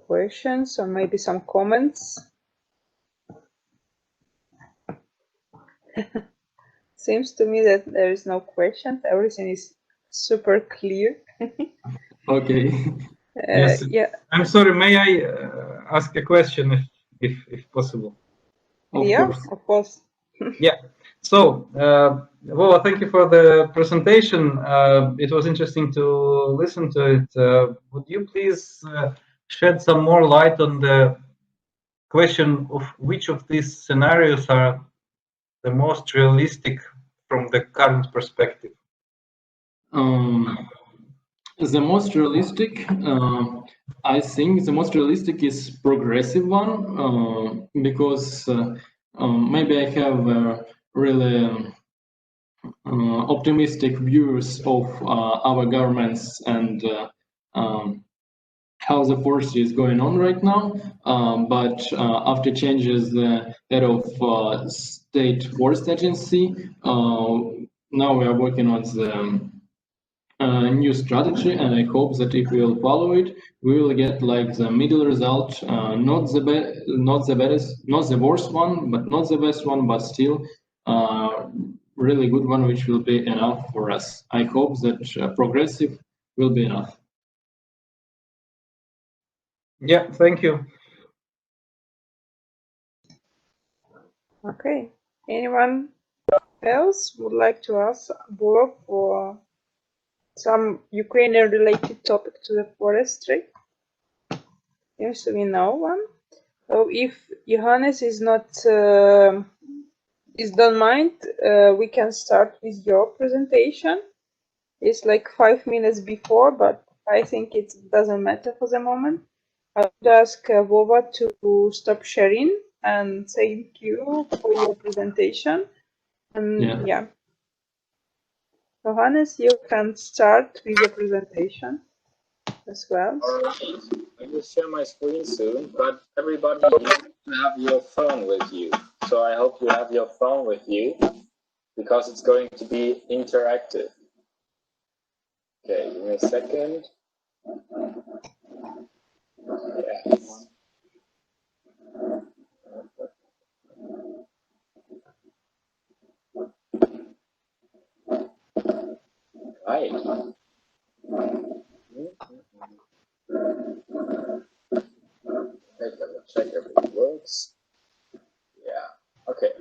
questions or maybe some comments? Seems to me that there is no questions. Everything is super clear. Okay. Yes. Yeah. I'm sorry. May I ask a question, if possible? Of course. Of course. Yeah. So, Vova, thank you for the presentation. It was interesting to listen to it. Would you please shed some more light on the question of which of these scenarios are the most realistic from the current perspective? The most realistic, I think the most realistic is progressive one, because maybe I have really optimistic views of our governments and how the forestry is going on right now. But after changes the head of state forest agency, now we are working on the new strategy, and I hope that if we will follow it, we will get like the middle result, not the worst one, but not the best one, but still really good one, which will be enough for us. I hope that progressive will be enough. Yeah, thank you. Okay. Anyone else would like to ask Bob for some Ukrainian related topic to the forestry? Seems to be no one. So if Johannes is not don't mind, we can start with your presentation. It's like 5 minutes before, but I think it doesn't matter for the moment. I would ask Vova to stop sharing and thank you for your presentation. And yeah. Johannes, you can start with your presentation as well. All right. I will share my screen soon, but everybody needs to have your phone with you. So I hope you have your phone with you, because it's going to be interactive. Okay, give me a second. Yes. Right. Check everything works. Yeah. Okay.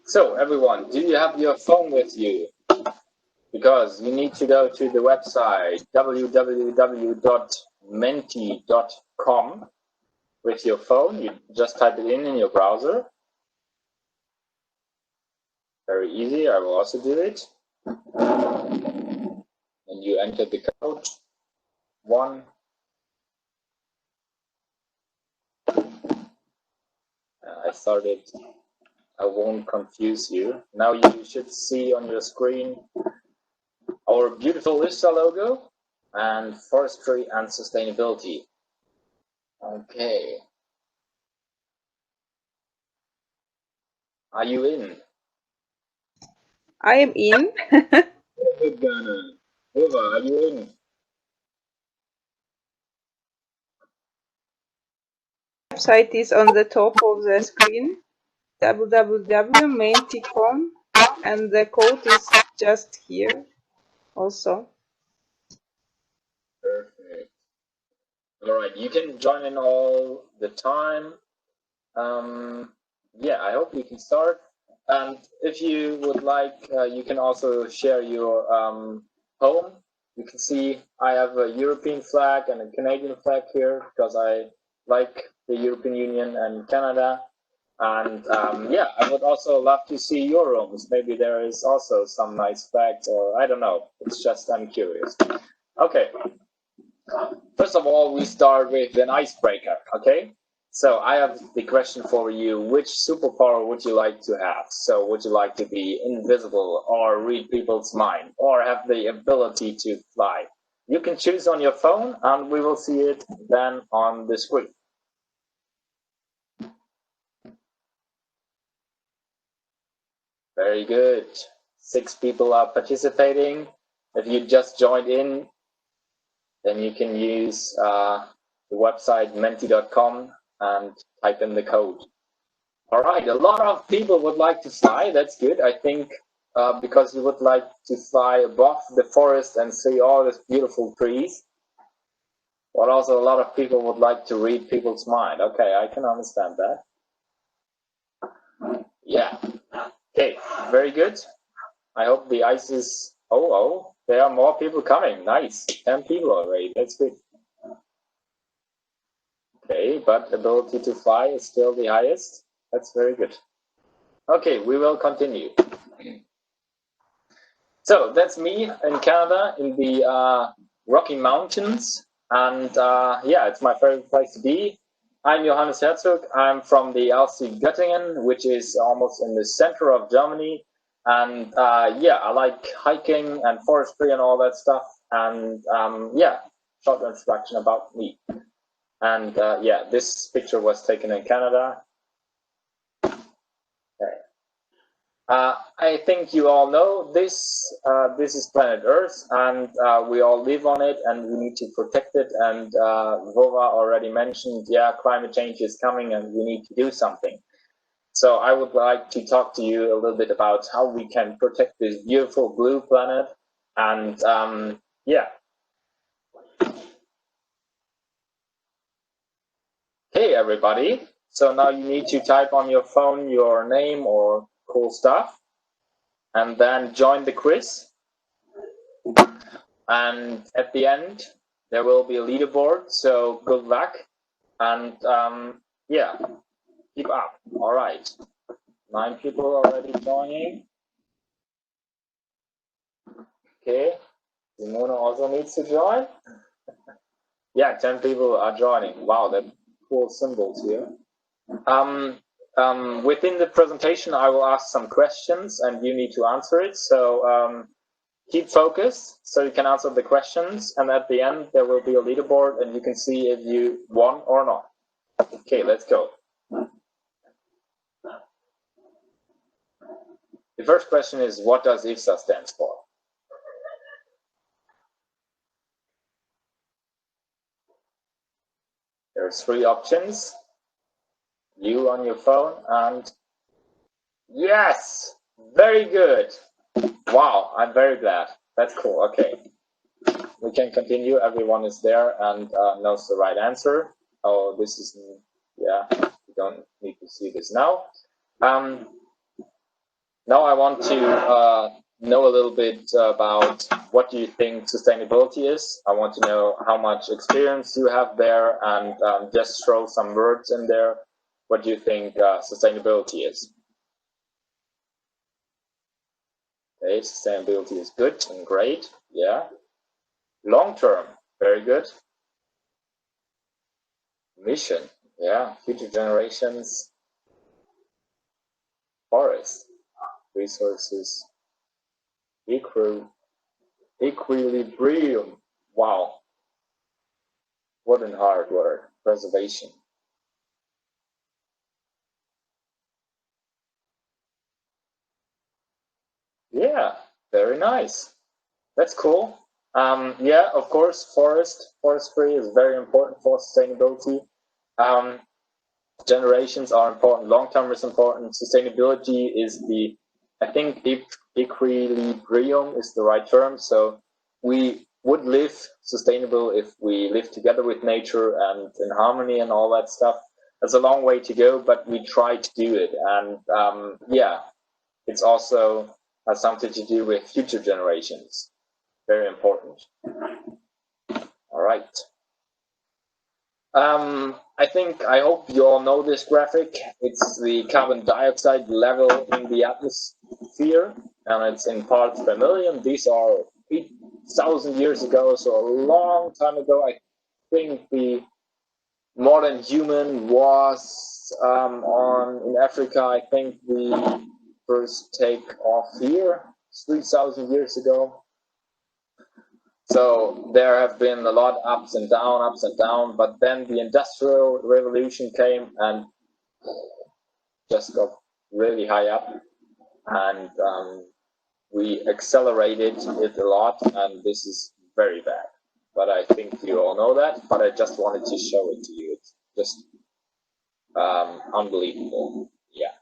So everyone, do you have your phone with you? Because you need to go to the website www.menti.com with your phone. You just type it in your browser. Very easy. I will also do it. And you enter the code 1. I started. I won't confuse you. Now you should see on your screen our beautiful IFSA logo and forestry and sustainability. Okay. Are you in? I am in. Good, Ghana. Ova, are you in? Website is on the top of the screen, www.menti.com, and the code is just here also. Perfect. All right, you can join in all the time. Yeah, I hope we can start. And if you would like, you can also share your home. You can see I have a European flag and a Canadian flag here because I like the European Union and Canada. And yeah, I would also love to see your rooms. Maybe there is also some nice flags, or I don't know. It's just I'm curious. Okay. First of all, we start with an icebreaker, okay? So I have the question for you. Which superpower would you like to have? So would you like to be invisible or read people's mind or have the ability to fly? You can choose on your phone and we will see it then on the screen. Very good. 6 people are participating. If you just joined in, then you can use the website menti.com and type in the code. All right, a lot of people would like to fly. That's good. I think because you would like to fly above the forest and see all these beautiful trees. But also a lot of people would like to read people's mind. Okay, I can understand that. Yeah. Okay, very good. I hope the ice is... Oh, there are more people coming. Nice. 10 people already. That's good. Okay, but ability to fly is still the highest. That's very good. Okay, we will continue. So that's me in Canada in the Rocky Mountains. And yeah, it's my favorite place to be. I'm Johannes Herzog. I'm from the LC Göttingen, which is almost in the center of Germany. And yeah, I like hiking and forestry and all that stuff. And yeah, short introduction about me. And yeah, this picture was taken in Canada. Okay. I think you all know this. This is planet Earth, and we all live on it, and we need to protect it. And Vova already mentioned, yeah, climate change is coming, and we need to do something. So I would like to talk to you a little bit about how we can protect this beautiful blue planet. And yeah. Hey, everybody. So now you need to type on your phone your name or cool stuff, and then join the quiz. And at the end, there will be a leaderboard, so good luck. And yeah, keep up. All right. 9 people already joining. Okay. Simona also needs to join. Yeah, 10 people are joining. Wow, that cool symbols here. Within the presentation, I will ask some questions and you need to answer it. So keep focused so you can answer the questions. And at the end, there will be a leaderboard and you can see if you won or not. Okay, let's go. The first question is, what does IFSA stand for? There are 3 options. You on your phone and yes, very good. Wow, I'm very glad. That's cool. Okay, we can continue. Everyone is there and knows the right answer. Oh, this is, yeah, you don't need to see this now. Now I want to know a little bit about what do you think sustainability is. I want to know how much experience you have there and just throw some words in there. What do you think sustainability is? Okay, sustainability is good and great, yeah. Long term, very good. Mission, yeah, future generations. Forest, resources, equilibrium, wow. What a hard word, preservation. Yeah, very nice. That's cool. Yeah, of course, forestry is very important for sustainability. Generations are important. Long term is important. Sustainability is the, I think, equilibrium is the right term. So we would live sustainable if we live together with nature and in harmony and all that stuff. That's a long way to go, but we try to do it. And yeah, it's also has something to do with future generations. Very important. All right. I hope you all know this graphic. It's the carbon dioxide level in the atmosphere, and it's in parts per million. These are 8,000 years ago, so a long time ago. I think the modern human was in Africa. I think the first take off here 3,000 years ago. So there have been a lot ups and down, but then the Industrial Revolution came and just got really high up, and we accelerated it a lot, and this is very bad. But I think you all know that, but I just wanted to show it to you. It's just unbelievable. Yeah.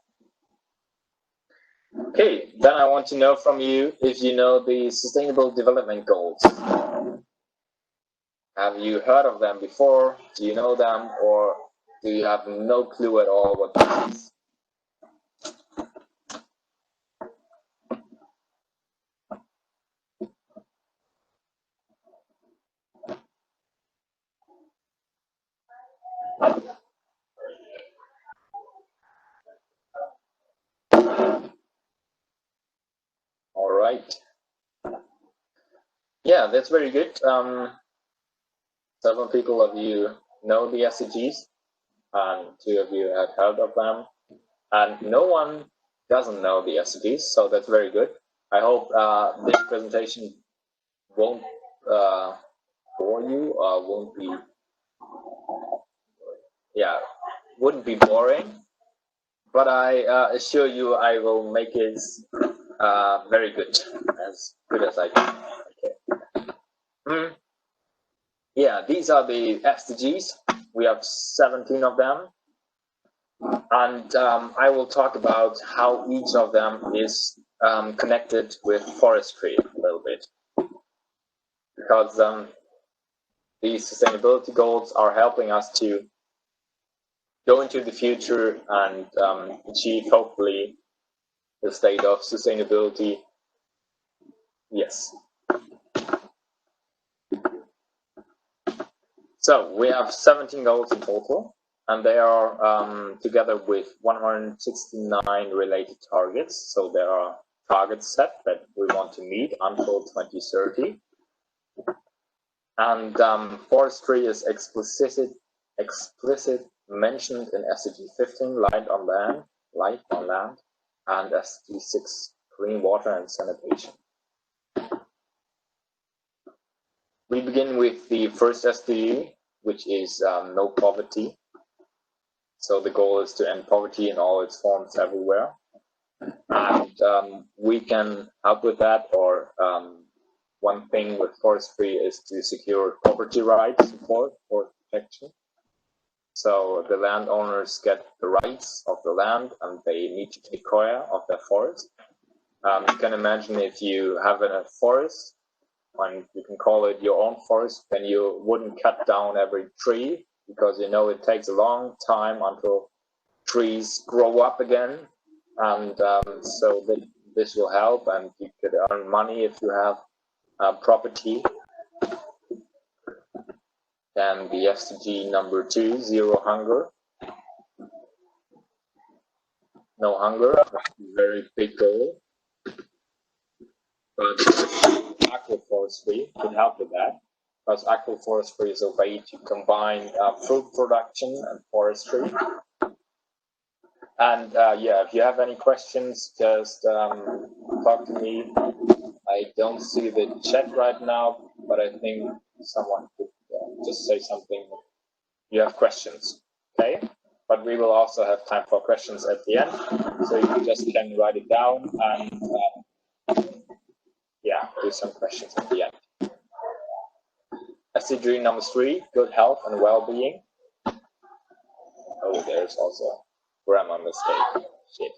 Okay, then I want to know from you if you know the Sustainable Development Goals. Have you heard of them before? Do you know them, or do you have no clue at all what this is? All right. Yeah, that's very good. Several people of you know the SDGs, and 2 of you have heard of them, and no one doesn't know the SDGs, so that's very good. I hope this presentation won't bore you, or wouldn't be boring, but I assure you I will make it very good as I can. Okay. Yeah, these are the SDGs. We have 17 of them, and I will talk about how each of them is connected with forestry a little bit, because these sustainability goals are helping us to go into the future and achieve, hopefully, the state of sustainability. Yes. So we have 17 goals in total, and they are together with 169 related targets. So there are targets set that we want to meet until 2030. And forestry is explicit mentioned in SDG 15, light on land, and SDG 6, clean water and sanitation. We begin with the first SDG, which is no poverty. So the goal is to end poverty in all its forms everywhere. And we can help with that, or one thing with forestry is to secure property rights support for protection. So the landowners get the rights of the land, and they need to take care of their forest. You can imagine if you have a forest, and you can call it your own forest, then you wouldn't cut down every tree, because you know it takes a long time until trees grow up again. And so this will help, and you could earn money if you have property. Then the SDG number 2, zero hunger. No hunger, very big goal. But agroforestry could help with that, because agroforestry is a way to combine fruit production and forestry. And yeah, if you have any questions, just talk to me. I don't see the chat right now, but I think someone could just say something. You have questions, okay? But we will also have time for questions at the end, so you just can write it down and yeah, do some questions at the end. SDG number 3, good health and well-being. Oh, there's also grammar mistake. Shit.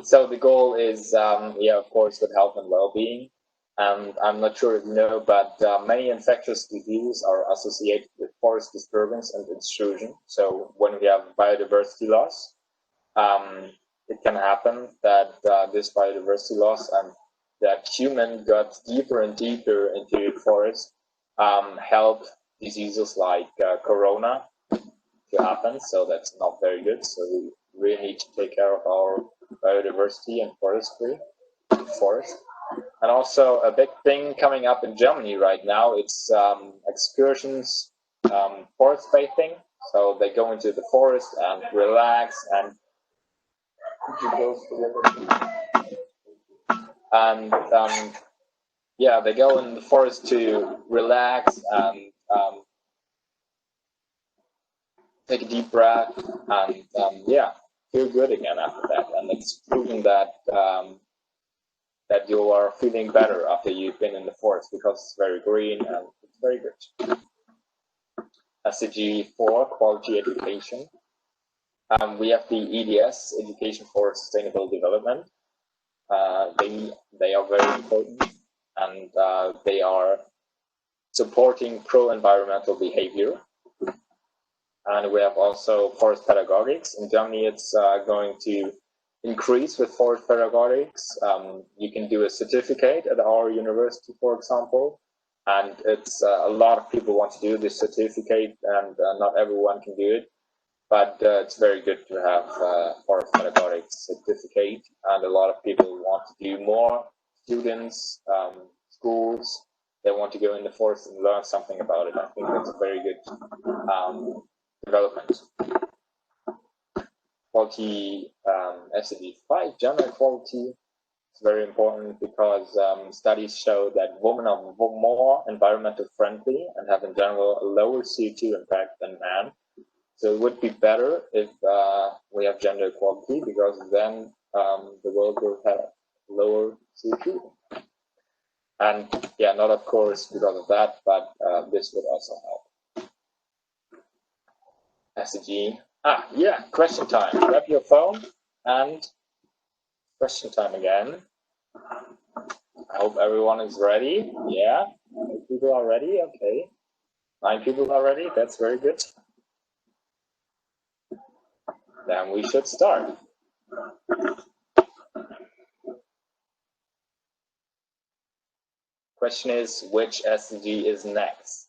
So the goal is, yeah, of course, good health and well-being. And I'm not sure if you know, but many infectious diseases are associated with forest disturbance and intrusion. So when we have biodiversity loss, it can happen that this biodiversity loss and that human got deeper and deeper into forest help diseases like corona to happen. So that's not very good. So we really need to take care of our biodiversity and forest. And also a big thing coming up in Germany right now, it's excursions, forest bathing. So they go into the forest and relax and yeah, they go in the forest to relax and take a deep breath and yeah, feel good again after that. And it's proven that that you are feeling better after you've been in the forest because it's very green and it's very good. SDG 4, quality education. We have the EDS, Education for Sustainable Development. They are very important, and they are supporting pro-environmental behavior. And we have also forest pedagogics. In Germany, it's going to increase with forest pedagogics. You can do a certificate at our university, for example, and it's a lot of people want to do this certificate, and not everyone can do it. But it's very good to have forest pedagogics certificate, and a lot of people want to do more. Students, schools, they want to go in the forest and learn something about it. I think that's a very good development. Quality, SDG 5, gender equality is very important because studies show that women are more environmental friendly and have in general a lower CO2 impact than men. So it would be better if we have gender equality, because then the world will have lower CO2. And yeah, not of course because of that, but this would also help. SDG. Yeah, question time. Grab your phone and question time again. I hope everyone is ready. Yeah, 8 people are ready. Okay. 9 people are ready. That's very good. Then we should start. Question is, which SDG is next?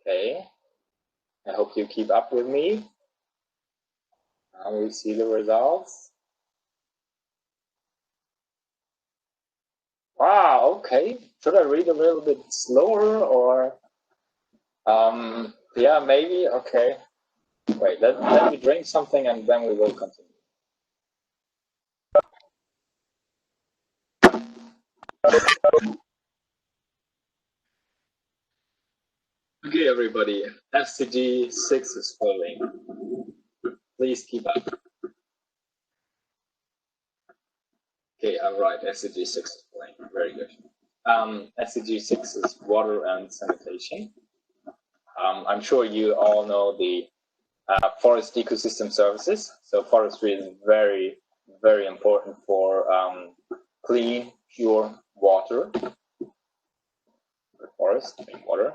Okay. I hope you keep up with me. Now we see the results. Wow, okay. Should I read a little bit slower or yeah, maybe. Okay. Wait, let me drink something and then we will continue. Okay, everybody. SDG 6 is following. Please keep up. Okay, I'm right. SDG 6 is following. Very good. SDG 6 is water and sanitation. I'm sure you all know the forest ecosystem services. So forestry is very, very important for clean, pure water. Forest, clean water.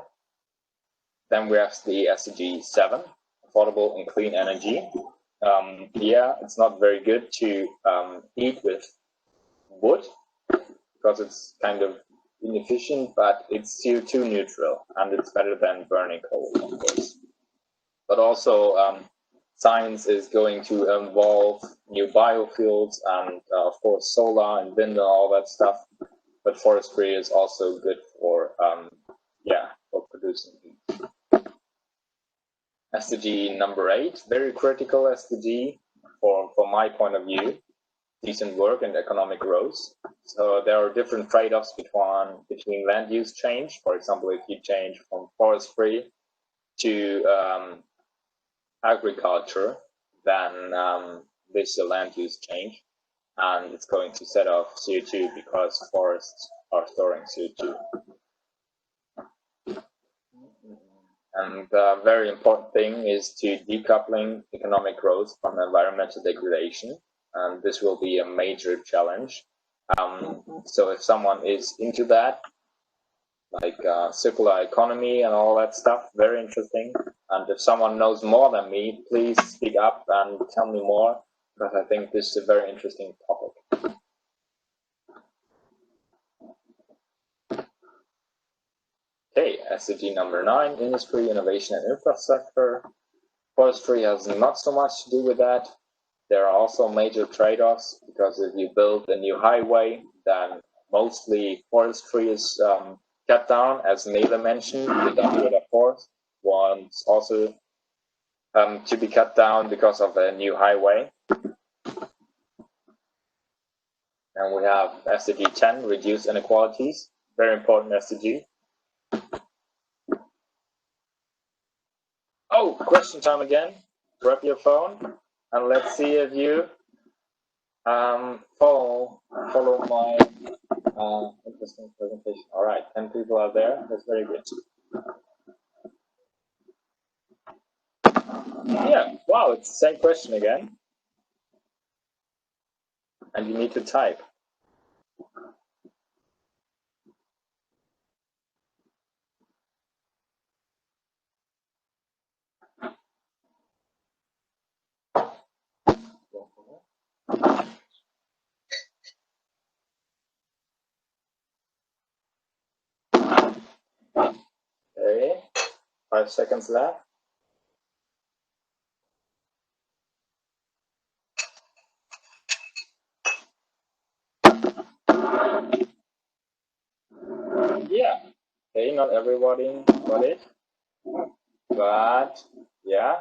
Then we have the SDG 7, affordable and clean energy. Yeah, it's not very good to heat with wood because it's kind of inefficient, but it's CO2 neutral and it's better than burning coal, of course. But also science is going to involve new biofuels and of course solar and wind and all that stuff. But forestry is also good for for producing heat. SDG number 8, very critical SDG from my point of view. Decent work and economic growth. So there are different trade-offs between land use change. For example, if you change from forestry to agriculture, then this is a land use change, and it's going to set off CO2 because forests are storing CO2. And a very important thing is to decoupling economic growth from environmental degradation. And this will be a major challenge. So if someone is into that, like circular economy and all that stuff, very interesting. And if someone knows more than me, please speak up and tell me more, because I think this is a very interesting topic. Okay, SDG number 9, industry, innovation and infrastructure. Forestry has not so much to do with that. There are also major trade-offs, because if you build a new highway, then mostly forestry is cut down, as Nele mentioned. The Dachweiler Forest wants also to be cut down because of a new highway. And we have SDG 10, reduce inequalities, very important SDG. Oh, question time again. Grab your phone and let's see if you follow my interesting presentation. All right, 10 people are there. That's very good. Yeah, wow, it's the same question again. And you need to type. Okay, 5 seconds left. Yeah, okay, not everybody got it, but yeah,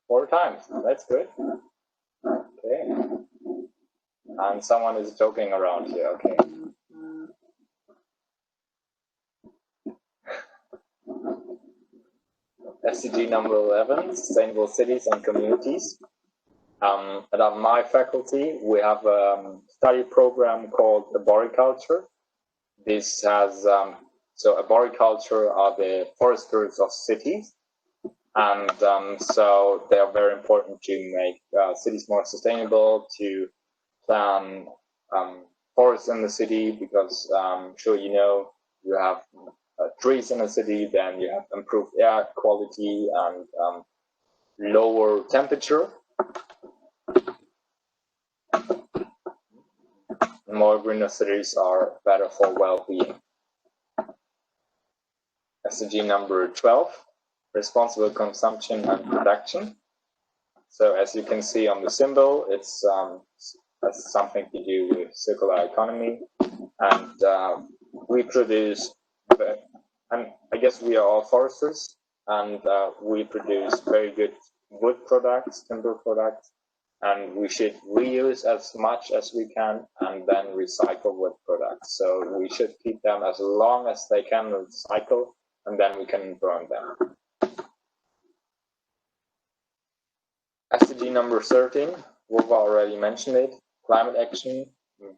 4 times, that's good. Okay, and someone is joking around here, okay. SDG number 11, sustainable cities and communities. At my faculty, we have a study program called arboriculture. This has, so arboriculture are the foresters of cities. And so they are very important to make cities more sustainable, to plan forests in the city, because I'm sure you know, you have trees in the city, then you have improved air quality and lower temperature. More greener cities are better for well-being. SDG number 12, responsible consumption and production. So as you can see on the symbol, it's has something to do with circular economy, and we produce, and I guess we are all foresters, and we produce very good wood products, timber products, and we should reuse as much as we can and then recycle wood products. So we should keep them as long as they can recycle, and then we can burn them. SDG number 13, Wolva already mentioned it, climate action,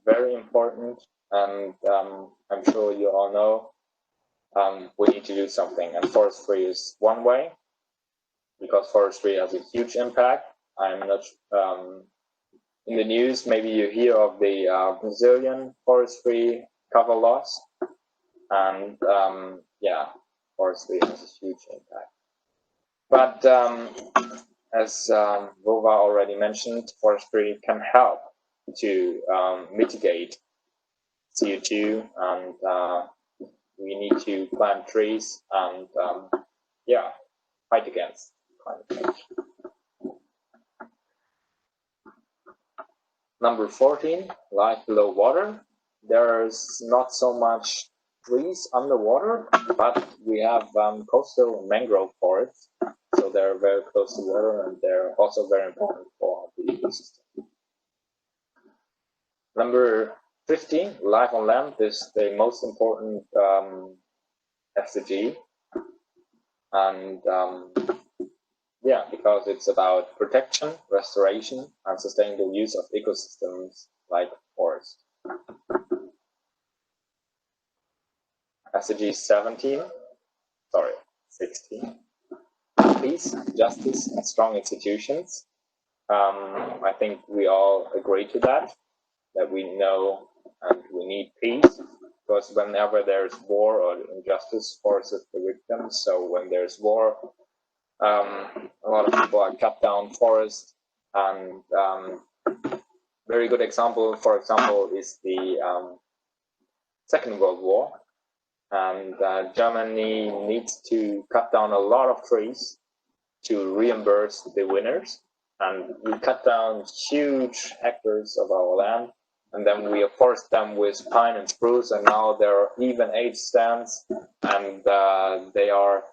very important, and I'm sure you all know we need to do something, and forestry is one way, because forestry has a huge impact. I'm not in the news, maybe you hear of the Brazilian forestry cover loss, and yeah, forestry has a huge impact. But as Wolva already mentioned, forestry can help to mitigate CO2, and we need to plant trees and yeah, fight against climate change. Number 14, life below water. There's not so much trees underwater, but we have coastal mangrove forests, so they're very close to water, and they're also very important for the ecosystem. Number 15, life on land is the most important SDG, and yeah, because it's about protection, restoration, and sustainable use of ecosystems like forests. SDG 16. peace, justice, and strong institutions. I think we all agree to that we know and we need peace, because whenever there's war or injustice forces the victims. So when there's war, a lot of people are cut down forests, and very good example, for example, is the Second World War, and Germany needs to cut down a lot of trees to reimburse the winners, and we cut down huge hectares of our land, and then we forest them with pine and spruce, and now there are even age stands, and they are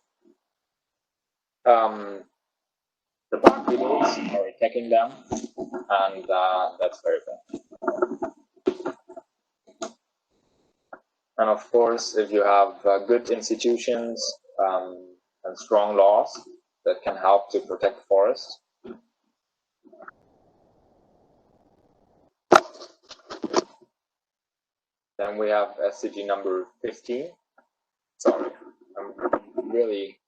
the bark beetles are attacking them, and that's very bad. And of course, if you have good institutions and strong laws that can help to protect forests. Then we have SDG number 15. Sorry, I'm really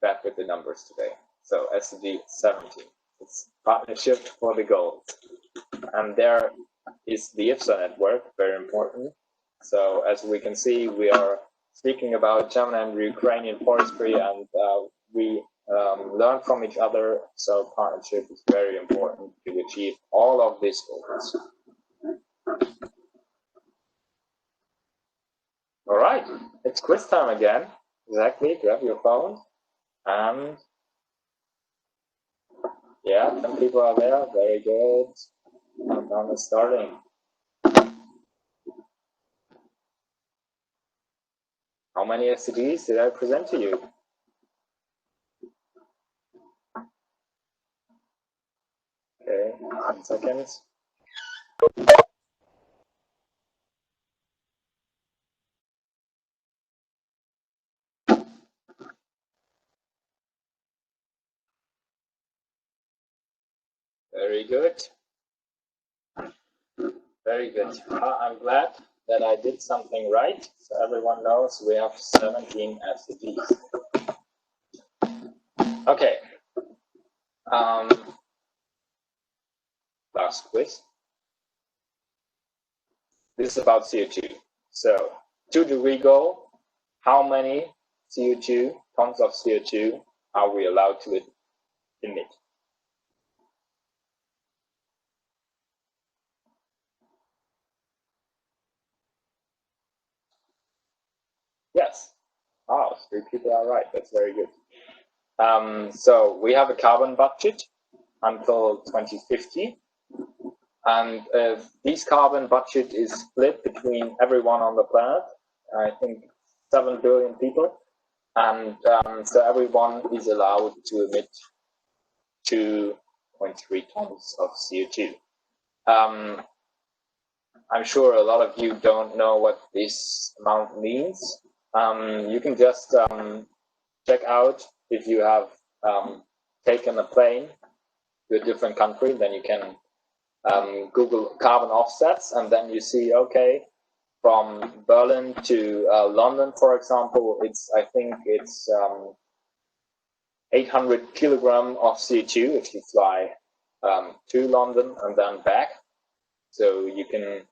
bad with the numbers today. So SDG 17. It's Partnership for the Goals. And there is the IFSA network, very important. So as we can see, we are speaking about German and Ukrainian forestry, and we learn from each other. So partnership is very important to achieve all of these goals. All right, it's quiz time again. Exactly, grab your phone. And yeah, 10 people are there, very good. Countdown is starting. How many SDGs did I present to you? Okay, 10 seconds. Very good. Very good. I'm glad that I did something right. So everyone knows we have 17 SDGs. Okay. Last quiz. This is about CO2. So 2-degree goal, how many CO2, tons of CO2 are we allowed to emit? Yes. Oh, 3 people are right. That's very good. So we have a carbon budget until 2050. And this carbon budget is split between everyone on the planet, I think 7 billion people. And so everyone is allowed to emit 2.3 tons of CO2. I'm sure a lot of you don't know what this amount means. You can just check out if you have taken a plane to a different country, then you can Google carbon offsets, and then you see, okay, from Berlin to London, for example, I think it's 800 kilogram of CO2 if you fly to London and then back. So you can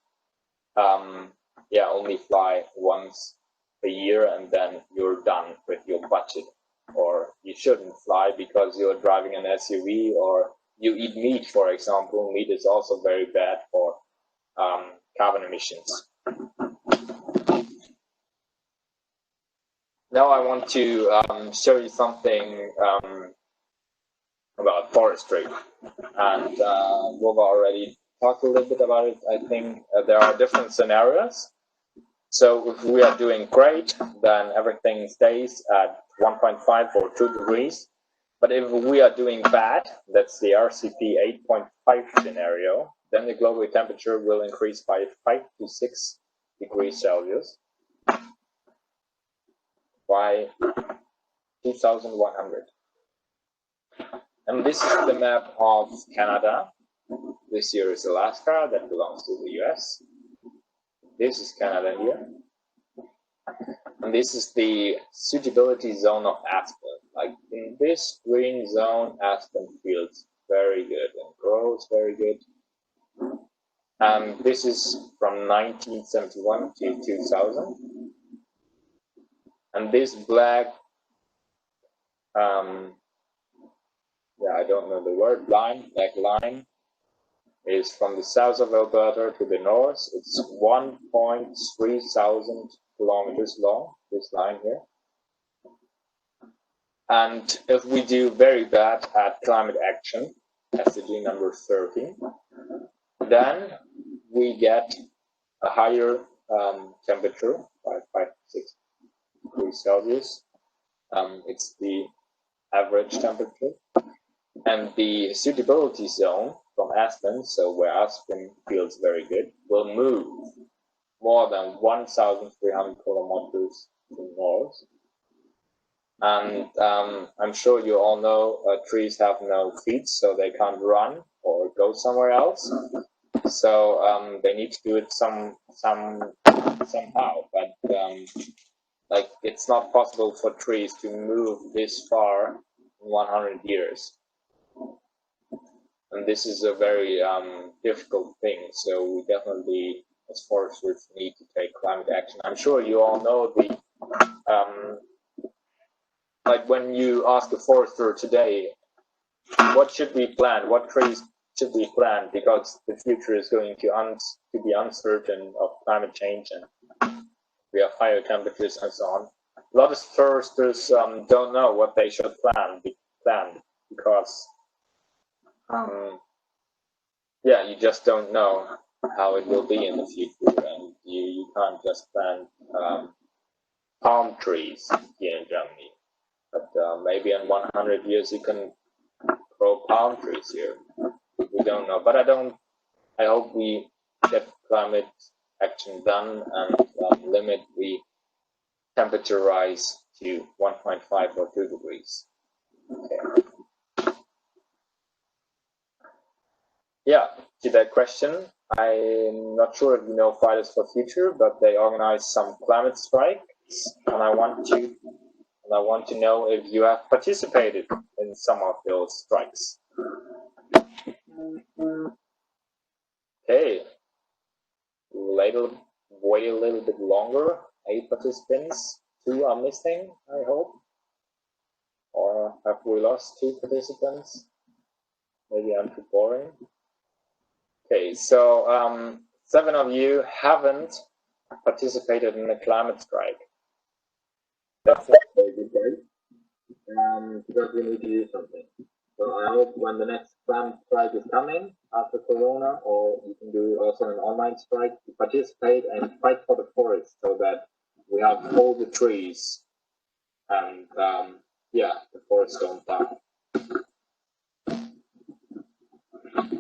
only fly once a year, and then you're done with your budget. Or you shouldn't fly because you're driving an SUV, or you eat meat, for example. Meat is also very bad for carbon emissions. Now I want to show you something about forestry. And Vova already talked a little bit about it. I think there are different scenarios. So if we are doing great, then everything stays at 1.5 or 2 degrees. But if we are doing bad, that's the RCP 8.5 scenario, then the global temperature will increase by 5 to 6 degrees Celsius by 2100. And this is the map of Canada. This here is Alaska, that belongs to the US. This is Canada here. And this is the suitability zone of asphalt. like in this green zone, aspen feels very good and grows very good. And this is from 1971 to 2000. And this black, yeah, I don't know the word, black line, is from the south of Alberta to the north. It's 1.3 thousand kilometers long, this line here. And if we do very bad at climate action, SDG number 13, then we get a higher temperature by 5 to 6 degrees Celsius. It's the average temperature. And the suitability zone from aspen, so where aspen feels very good, will move more than 1,300 kilometers to the north. And I'm sure you all know trees have no feet, so they can't run or go somewhere else. So they need to do it somehow. But like it's not possible for trees to move this far in 100 years. And this is a very difficult thing. So we definitely, as foresters, need to take climate action. I'm sure you all know the like when you ask a forester today, what should we plant? What trees should we plant? Because the future is going to be uncertain of climate change, and we have higher temperatures and so on. A lot of foresters don't know what they should plant because yeah, you just don't know how it will be in the future, and you can't just plant palm trees here in Germany. But maybe in 100 years you can grow palm trees here. We don't know, but I hope we get climate action done and limit the temperature rise to 1.5 or 2 degrees. Okay. Yeah, to that question, I'm not sure if you know Fridays for Future, but they organize some climate strikes, and I want to know if you have participated in some of those strikes. Okay, wait a little bit longer. 8 participants, 2 are missing, I hope. Or have we lost 2 participants? Maybe I'm too boring. Okay, so 7 of you haven't participated in the climate strike. That's a very good day, because we need to do something. So I hope when the next climate strike is coming after Corona, or you can do also an online strike, to participate and fight for the forest so that we have all the trees and yeah, the forests don't die.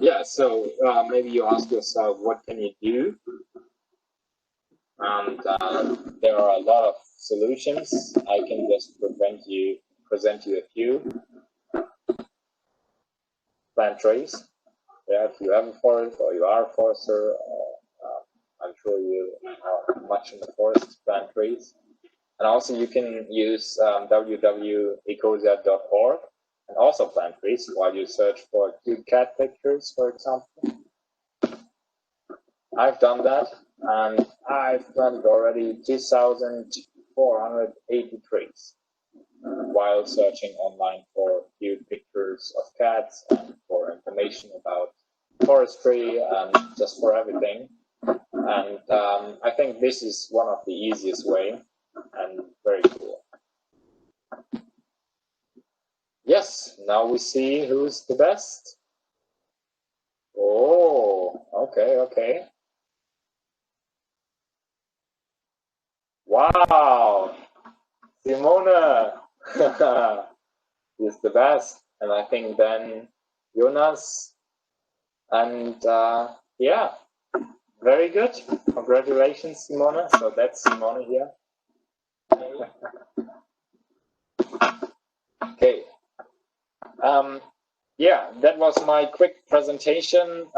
Yeah, so maybe you ask yourself, what can you do? And there are a lot of solutions. I can just present you a few. Plant trees. Yeah, if you have a forest or you are a forester, I'm sure you are much in the forest, plant trees. And also you can use www.ecosia.org and also plant trees while you search for cute cat pictures, for example. I've done that, and I've planted already 2,480 trees while searching online for cute pictures of cats and for information about forestry and just for everything. And I think this is one of the easiest way and very cool. Yes, now we see who's the best. Oh, okay. Wow, Simone is the best, and I think then Jonas, and yeah, very good. Congratulations, Simone. So that's Simone here. Okay. Yeah, that was my quick presentation.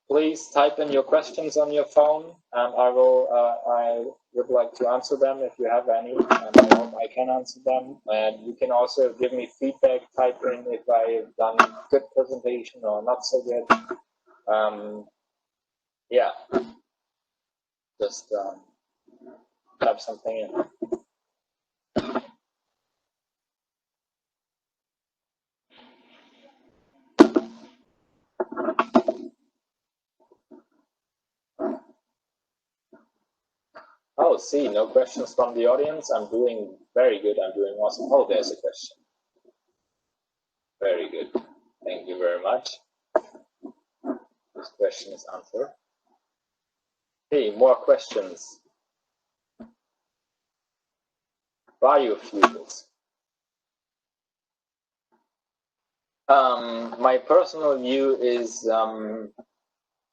please type in your questions on your phone, and I would like to answer them if you have any, and I hope I can answer them. And you can also give me feedback, type in if I've done a good presentation or not so good. Yeah, just type something in. Oh, see, no questions from the audience. I'm doing very good. I'm doing awesome. Oh, there's a question. Very good. Thank you very much. This question is answered. Hey, more questions. Biofuels. My personal view is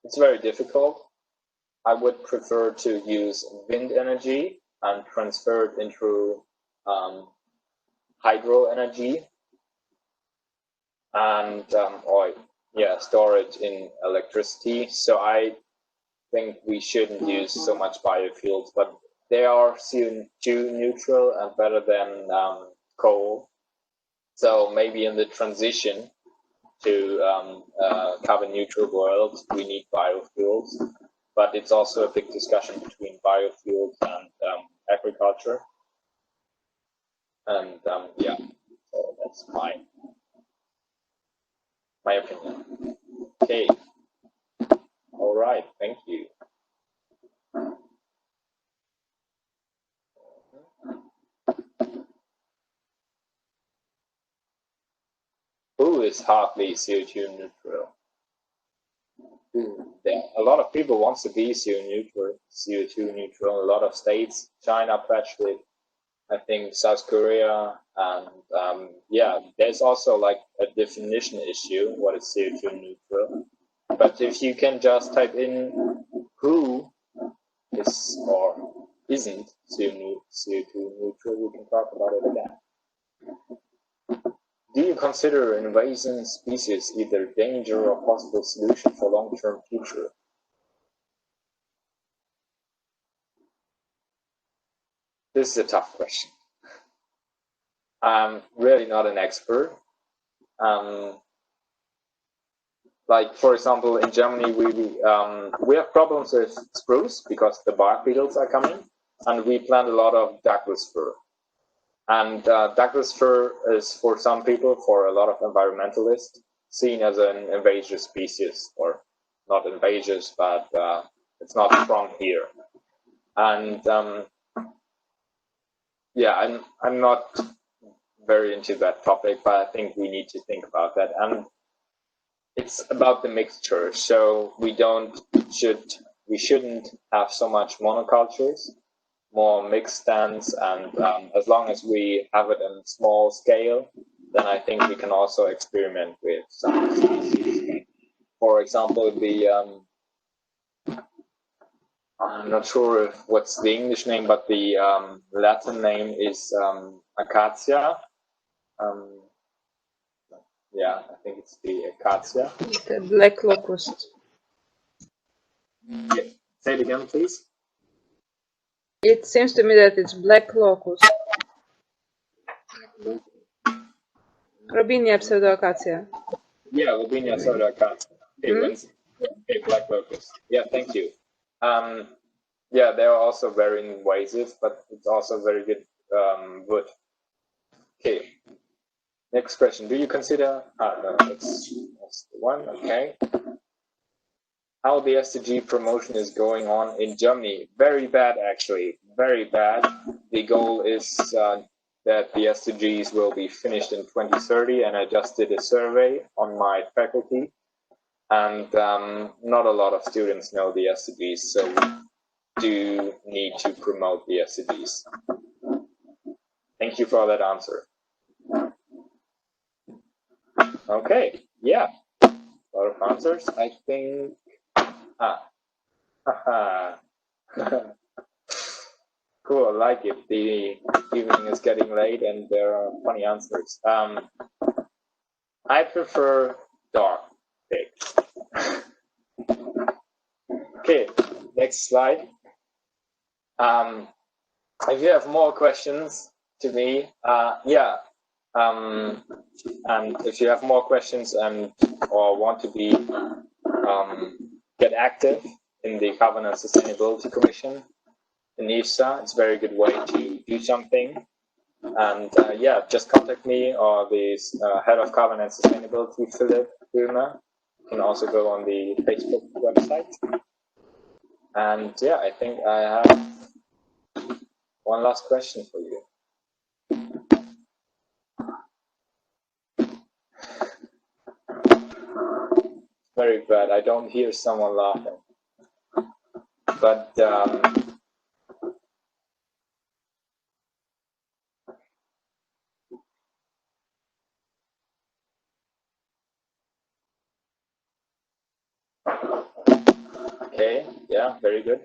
it's very difficult. I would prefer to use wind energy and transfer it into hydro energy and store it in electricity. So I think we shouldn't use so much biofuels, but they are CO2 neutral and better than coal. So maybe in the transition to a carbon neutral world, we need biofuels. But it's also a big discussion between biofuels and agriculture. And yeah, so that's my opinion. Okay. All right. Thank you. Who is hardly CO2 neutral? A lot of people want to be CO2 neutral. A lot of states, China pledged it. I think South Korea, and yeah, there's also like a definition issue. What is CO2 neutral? But if you can just type in who is or isn't CO2 neutral, we can talk about it again. Do you consider invasive species either danger or possible solution for long-term future? This is a tough question. I'm really not an expert. Like for example, in Germany, we have problems with spruce because the bark beetles are coming, and we plant a lot of Douglas fir. And Douglas fir is, for some people, for a lot of environmentalists, seen as an invasive species, or not invasive, but it's not strong here. And yeah, I'm not very into that topic, but I think we need to think about that. And it's about the mixture. So we shouldn't have so much monocultures, more mixed stands, and as long as we have it in small scale, then I think we can also experiment with some species. For example, I'm not sure what's the English name, but the Latin name is acacia. Yeah, I think it's the acacia. The black locust. Yeah. Say it again, please. It seems to me that it's black locust. Robinia pseudoacacia. Yeah, Robinia pseudoacacia. Okay, okay, black locust. Yeah, thank you. Yeah, they are also very invasive, but it's also very good wood. Okay. Next question. Do you consider? No, that's the one. Okay. How the SDG promotion is going on in Germany? Very bad, actually. Very bad. The goal is that the SDGs will be finished in 2030, and I just did a survey on my faculty, and not a lot of students know the SDGs, so we do need to promote the SDGs. Thank you for that answer. Okay, yeah, a lot of answers. I think. Cool, I like it. The evening is getting late and there are funny answers. I prefer dark pigs. Okay, next slide. If you have more questions to me, yeah. And if you have more questions or want to be get active in the Carbon and Sustainability Commission in IFSA, it's a very good way to do something. And yeah, just contact me or the head of Carbon and Sustainability, Philip Römer. You can also go on the Facebook website. And yeah, I think I have one last question for you. Very bad. I don't hear someone laughing. But okay, yeah, very good.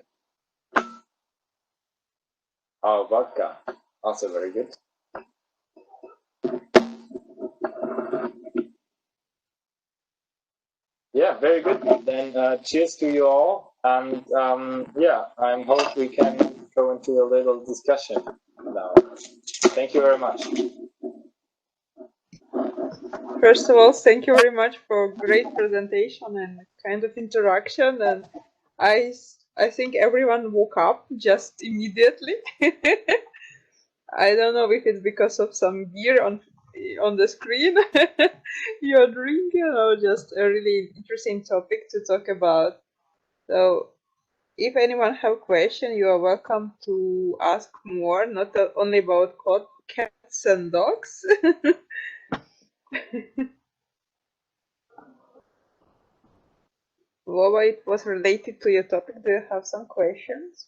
Oh, vodka, also very good. Yeah, very good. Then cheers to you all. And yeah, I hope we can go into a little discussion now. Thank you very much. First of all, thank you very much for great presentation and kind of interaction. And I think everyone woke up just immediately. I don't know if it's because of some beer on the screen you're drinking, or just a really interesting topic to talk about. So if anyone have question, you are welcome to ask more, not only about cats and dogs. What it was related to your topic? Do you have some questions?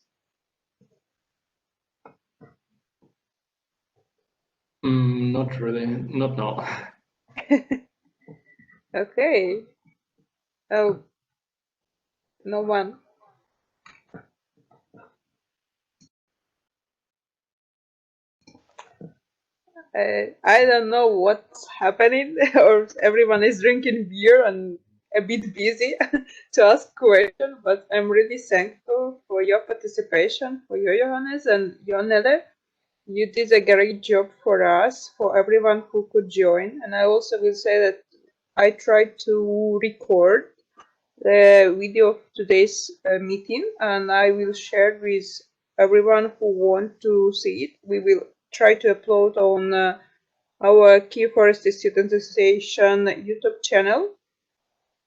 Not really, not now. Okay. Oh, no one. I don't know what's happening, or everyone is drinking beer and a bit busy to ask questions, but I'm really thankful for your participation, for you, Johannes, and you, Nele. You did a great job for us, for everyone who could join. And I also will say that I tried to record the video of today's meeting, and I will share with everyone who want to see it. We will try to upload on our KFSA Student Association YouTube channel.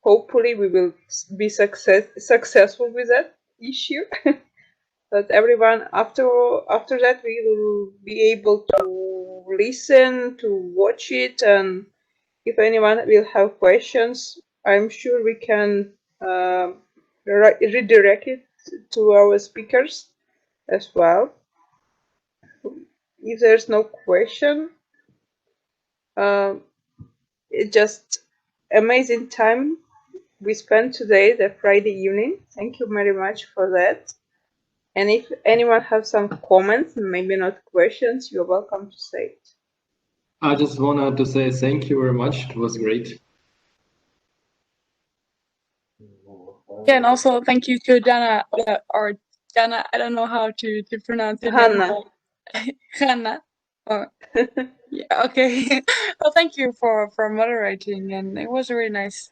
Hopefully we will be successful with that issue. But everyone after that we will be able to listen, to watch it, and if anyone will have questions, I'm sure we can redirect it to our speakers as well. If there's no question, it's just amazing time we spent today, the Friday evening. Thank you very much for that. And if anyone has some comments, maybe not questions, you're welcome to say it. I just wanted to say thank you very much. It was great. Yeah, and also thank you to Jana, or Jana, I don't know how to pronounce it. Hanna. Hanna. Oh, yeah, okay. Well, thank you for moderating, and it was really nice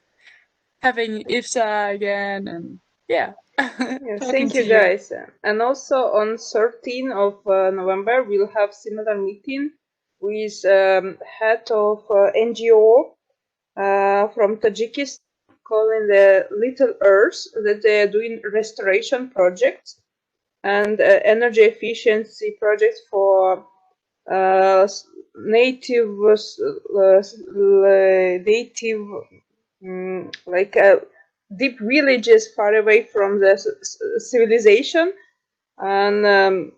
having IFSA again, and yeah. Yeah, thank you guys. And also on 13th of November, we'll have similar meeting with head of NGO from Tajikistan, calling the Little Earth, that they are doing restoration projects and energy efficiency projects for native like deep villages far away from the civilization, and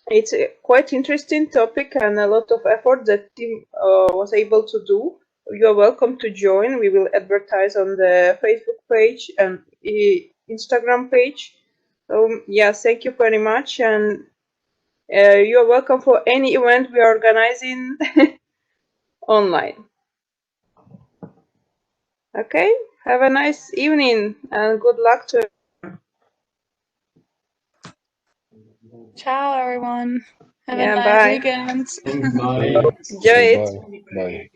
it's a quite interesting topic and a lot of effort that team was able to do. You are welcome to join. We will advertise on the Facebook page and Instagram page. So yeah, thank you very much, and you are welcome for any event we are organizing online. Okay, have a nice evening and good luck to everyone. Ciao, everyone. Have Yeah, a nice bye. weekend. Bye. Enjoy it. Bye. Bye.